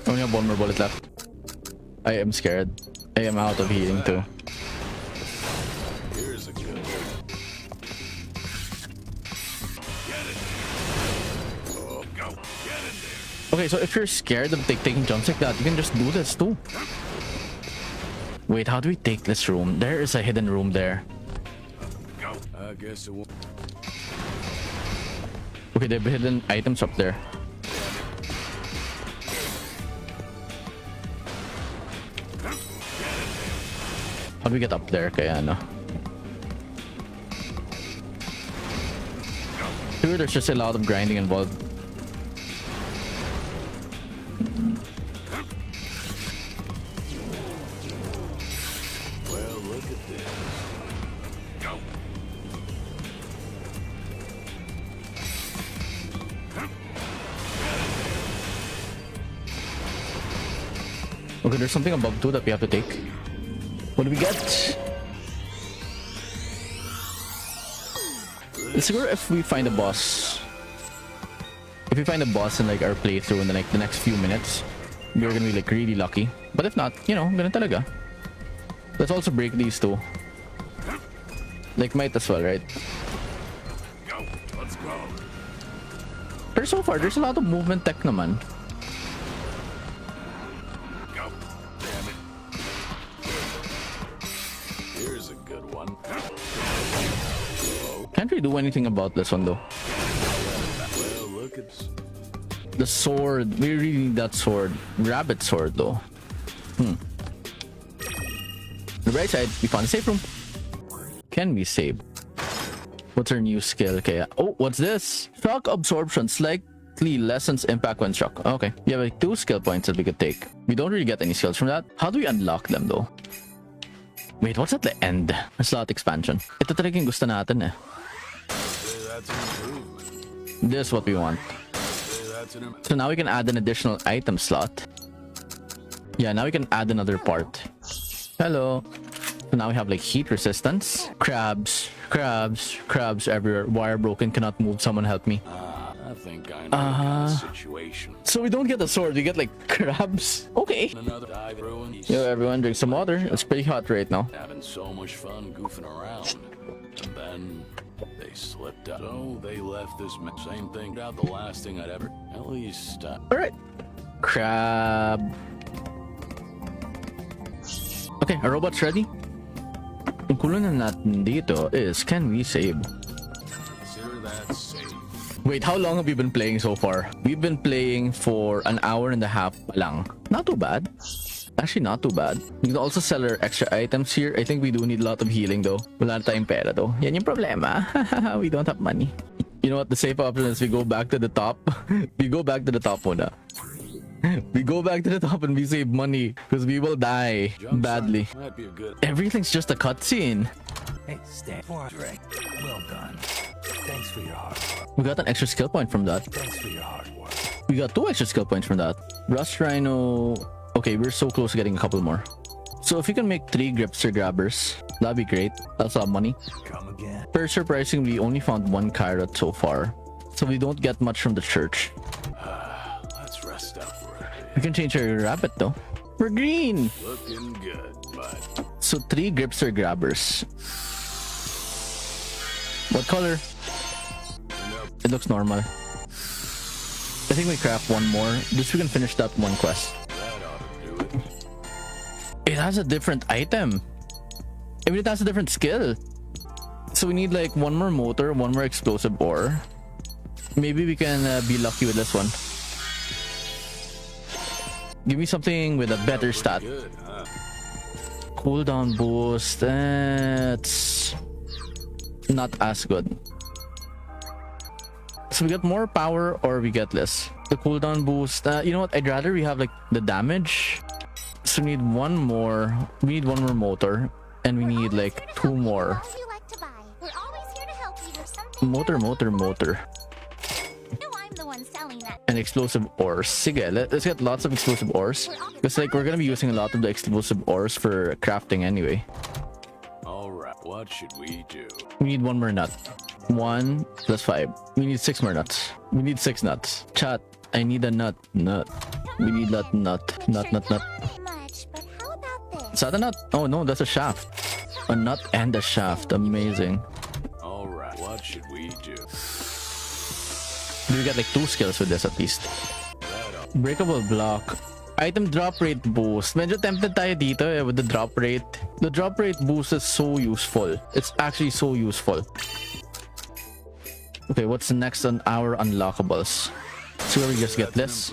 Only have one more bullet left. I am scared. I am out of healing too. Here's a good one. Oh, go. Get in there. Okay, so if you're scared of taking jumps like that, you can just do this too. Wait, how do we take this room? There is a hidden room there. Go. I guess it won't. Okay, there are hidden items up there. How do we get up there? Kaya ano? Dude, there's just a lot of grinding involved. Well, look at this. Go. Okay, there's something above too that we have to take. What do we get? Let's see if we find a boss. If we find a boss in like our playthrough in the next few minutes, we're gonna be like really lucky. But if not, you know, ganun talaga. Let's also break these two. Like, might as well, right? Go. Let's go. But so far, there's a lot of movement tech naman. Go. Damn it. Here's a good one. Can't really do anything about this one though. Well, look at this. The sword. We really need that sword. Rabbit sword though. The right side, we found a safe room. Can we save? What's our new skill? Kaya? Oh, what's this? Shock absorption slightly lessens impact when struck. Okay. We have like 2 skill points that we could take. We don't really get any skills from that. How do we unlock them though? Wait, what's at the end? A slot expansion. Ito talaga yung gusto natin eh. That's an improvement. This is what we want. That's an So now we can add an additional item slot. Yeah, now we can add another part. Hello. So now we have like heat resistance. Crabs everywhere. Wire broken, cannot move. Someone help me. I think I know the kind of situation. So we don't get a sword, we get like crabs. Okay. Another dive ruin. Yo, everyone drink some water. It's pretty hot right now. Having so much fun goofing around. And then they slipped out. So they left this same thing out the last thing I'd ever. At least, Alright. Crab. Okay, our robot's ready. Ang kulo na natin dito is, can we save? consider that safe. Wait, how long have we been playing so far? We've been playing for an hour and a half pa lang. Not too bad. Actually, not too bad. We can also sell our extra items here. I think we do need a lot of healing though. Wala na tayong pera though. Yan yung problema. We don't have money. You know what? The safe option is we go back to the top. We go back to the top muna. We go back to the top and we save money because we will die badly. Might be a good. Everything's just a cutscene. Hey, stand for a drink. Well done. Thanks for your hard work. We got an extra skill point from that. Thanks for your hard work. We got 2 extra skill points from that. Rust Rhino. Okay, we're so close to getting a couple more. So if you can make 3 gripster grabbers, that'd be great. That's a lot of money. Come again. Very surprising, we only found 1 Kairat so far. So we don't get much from the church. Let's rest up for a bit. We can change our rabbit though. We're green! Looking good, bud. So 3 gripster grabbers. What color? It looks normal. I think we craft 1 more. Just so we can finish that 1 quest. That ought to do it. It has a different item. I mean, it has a different skill. So we need like 1 more motor, 1 more explosive ore. Maybe we can be lucky with this one. Give me something with a better stat. Good, huh? Cooldown boost. It's not as good. So we get more power or we get less. The cooldown boost. You know what? I'd rather we have like the damage. So we need 1 more. We need 1 more motor. And we need like 2 more. What you like to buy? We're always here to help you. There's something. Motor. No, I'm the one selling that. And explosive ores. Sige, let's get lots of explosive ores. Because like we're gonna be using a lot of the explosive ores for crafting anyway. All right. What should we do? We need 1 more nut. 1 plus 5. We need 6 more nuts. We need 6 nuts. Chat, I need a nut. We need nut. Much, but how about this? Is that a nut? Oh no, that's a shaft. A nut and a shaft. Amazing. All right. What should we do? We get like 2 skills with this at least. That ought. Breakable block. Item drop rate boost. Medyo tempted tayo dito with the drop rate. The drop rate boost is so useful. It's actually so useful. Okay, what's next on our unlockables? So we just get this.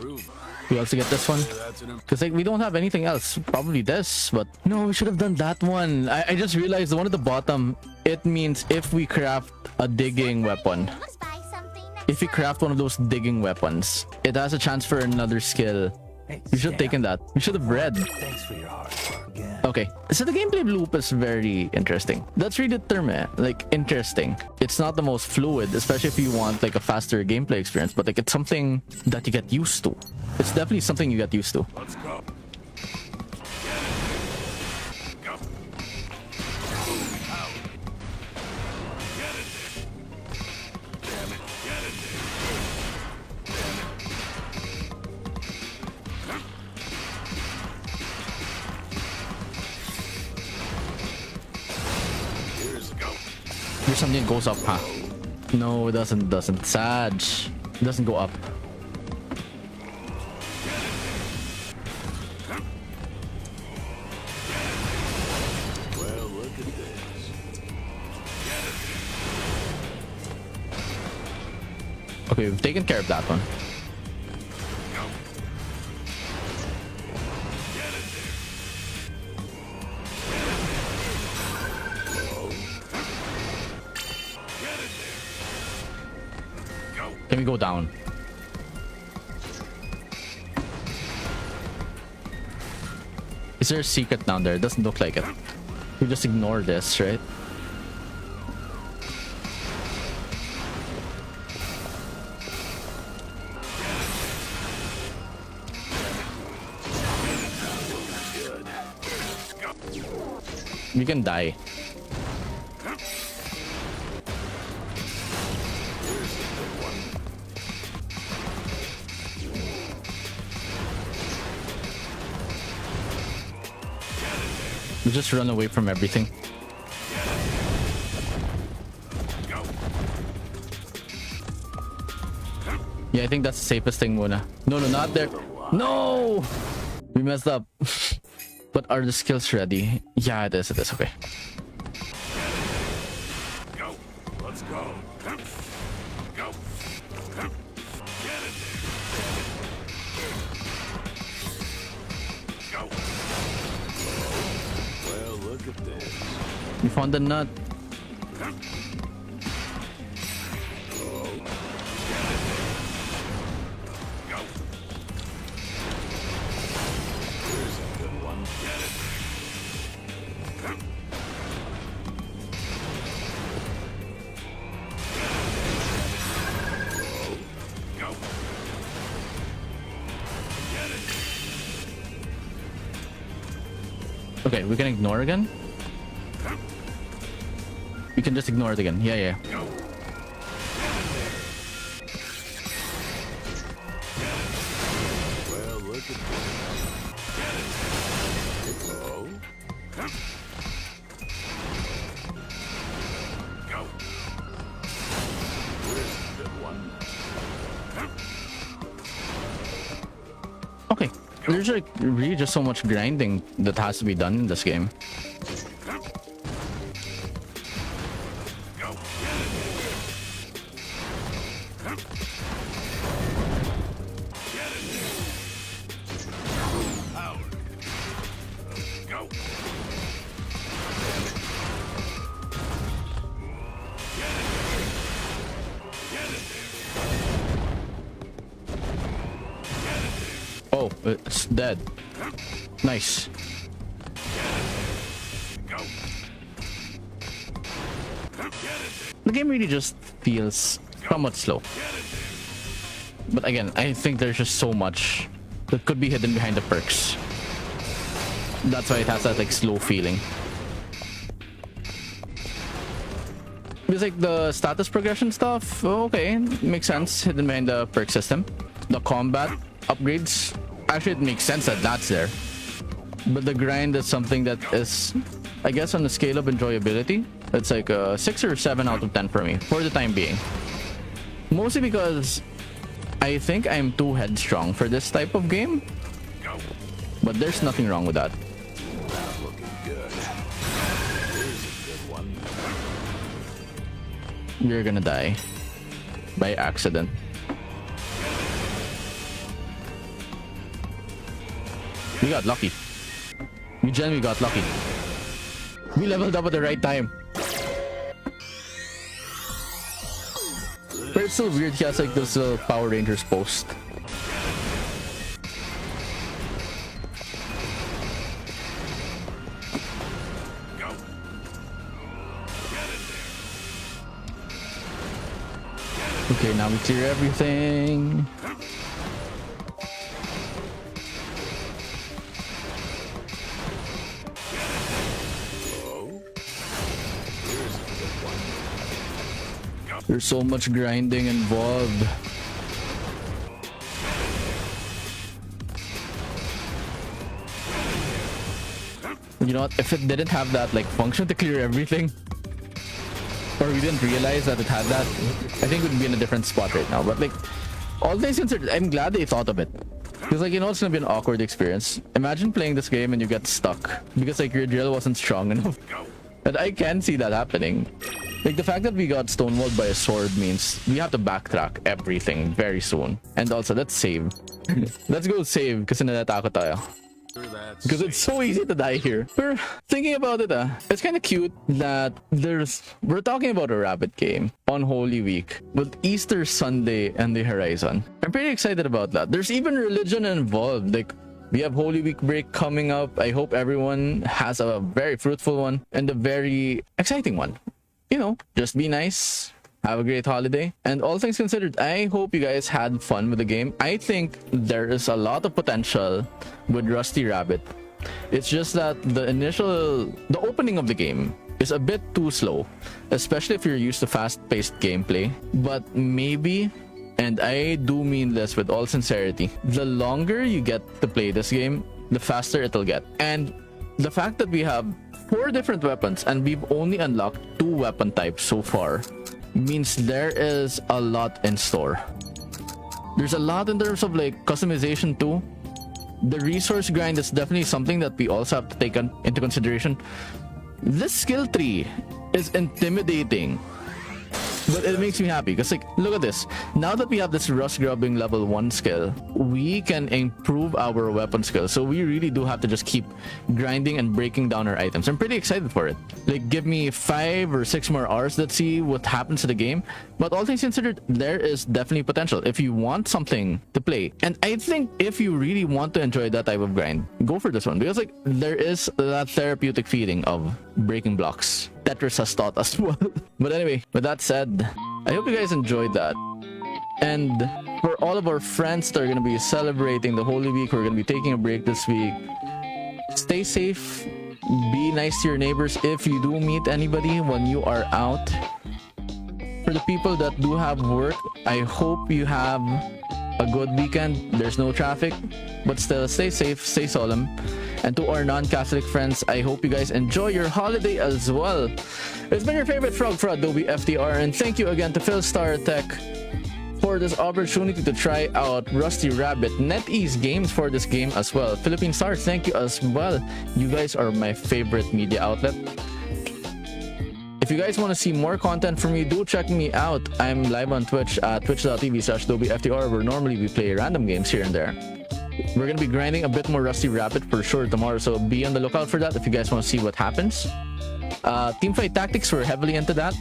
We also get this one. That's an Because like we don't have anything else. Probably this, but no, we should have done that one. I just realized the one at the bottom, it means if we craft a digging weapon. Must buy something next If we time. craft one of those digging weapons, it has a chance for another skill. Hey, We should have stand taken that. We should have read. Thanks for your hard work again. Okay, so the gameplay loop is very interesting. That's really the term, like interesting. It's not the most fluid, especially if you want like a faster gameplay experience, but like it's something that you get used to. It's definitely something you get used to. Let's go. There's something that goes up, huh? No, it doesn't. Sag. It doesn't go up. Well, look at this. Okay, we've taken care of that one. Can we go down? Is there a secret down there? It doesn't look like it. We just ignore this, right? We can die. We just run away from everything. Yeah, I think that's the safest thing, Muna. No, not there. No! We messed up. But are the skills ready? Yeah, it is. Okay. Go. Let's go. Go. Look at this. You found the nut. Here's a good one. Get it. Go. Get it. Okay, we can ignore again. We can just ignore it again. Yeah, yeah. Go. Well, look at this. Oh. Go. Here's a good one. Okay. There's like really just so much grinding that has to be done in this game. Go. Get it. Power. Go. Oh, it's dead. Nice. Go. The game really just feels somewhat slow. But again, I think there's just so much that could be hidden behind the perks. That's why it has that like slow feeling. Because like the status progression stuff, okay, makes sense, hidden behind the perk system. The combat upgrades, actually it makes sense that that's there. But the grind is something that is, I guess, on the scale of enjoyability, it's like a 6 or 7 out of 10 for me, for the time being. Mostly because I think I'm too headstrong for this type of game. Go. But there's nothing wrong with that. Not looking good. Here's a good one. You're gonna die. By accident. We got lucky. We genuinely got lucky. We leveled up at the right time. But it's still weird he has like this Power Rangers post. Go. Okay, now we clear everything. There's so much grinding involved. You know what? If it didn't have that like function to clear everything, or we didn't realize that it had that, I think we'd be in a different spot right now. But like, all things considered, I'm glad they thought of it. Because like, you know, it's gonna be an awkward experience. Imagine playing this game and you get stuck because like your drill wasn't strong enough. And I can see that happening. Like the fact that we got stonewalled by a sword means we have to backtrack everything very soon. And also, let's save. Let's go save kasi natatakot tayo. Because it's so easy to die here. But thinking about it, it's kind of cute that we're talking about a rabbit game on Holy Week with Easter Sunday and the horizon. I'm pretty excited about that. There's even religion involved. Like, we have Holy Week break coming up. I hope everyone has a very fruitful one and a very exciting one. You know, just be nice. Have a great holiday. And all things considered, I hope you guys had fun with the game. I think there is a lot of potential with Rusty Rabbit. It's just that the opening of the game is a bit too slow, especially if you're used to fast-paced gameplay. But maybe, and I do mean this with all sincerity, the longer you get to play this game, the faster it'll get. And the fact that we have 4 different weapons and we've only unlocked 2 weapon types so far means there is a lot in store. There's a lot in terms of like customization too. The resource grind is definitely something that we also have to take into consideration. This skill tree is intimidating. But it makes me happy because, like, look at this. Now that we have this rust grubbing level 1 skill, we can improve our weapon skill. So we really do have to just keep grinding and breaking down our items. I'm pretty excited for it. Like, give me 5 or 6 more hours. Let's see what happens to the game. But all things considered, there is definitely potential if you want something to play. And I think if you really want to enjoy that type of grind, go for this one. Because, like, there is that therapeutic feeling of breaking blocks. Tetris has taught us well. But anyway, with that said, I hope you guys enjoyed that. And for all of our friends that are going to be celebrating the Holy Week, we're going to be taking a break this week. Stay safe. Be nice to your neighbors if you do meet anybody when you are out. For the people that do have work, I hope you have a good weekend. There's no traffic, but still stay safe, stay solemn. And to our non-Catholic friends, I hope you guys enjoy your holiday as well. It's been your favorite frog for DobyFTR, and thank you again to PhilSTAR Tech for this opportunity to try out Rusty Rabbit. NetEase Games for this game as well. Philippine Star, thank you as well. You guys are my favorite media outlet. If you guys want to see more content from me, do check me out. I'm live on Twitch at twitch.tv/DobyFTR, where normally we play random games here and there. We're going to be grinding a bit more Rusty Rabbit for sure tomorrow, so be on the lookout for that if you guys want to see what happens. Teamfight Tactics, we're heavily into that.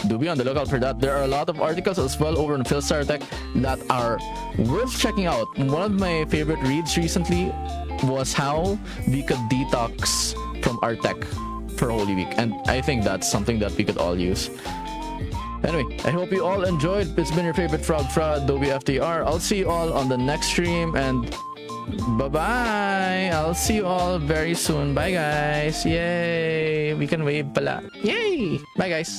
Do be on the lookout for that. There are a lot of articles as well over on PhilSTAR Tech that are worth checking out. One of my favorite reads recently was how we could detox from our tech for Holy Week, and I think that's something that we could all use. Anyway, I hope you all enjoyed. It's been your favorite frog fraud, DobyFTR. I'll see you all on the next stream, and bye-bye. I'll see you all very soon. Bye, guys. Yay. We can wave pala. Yay. Bye, guys.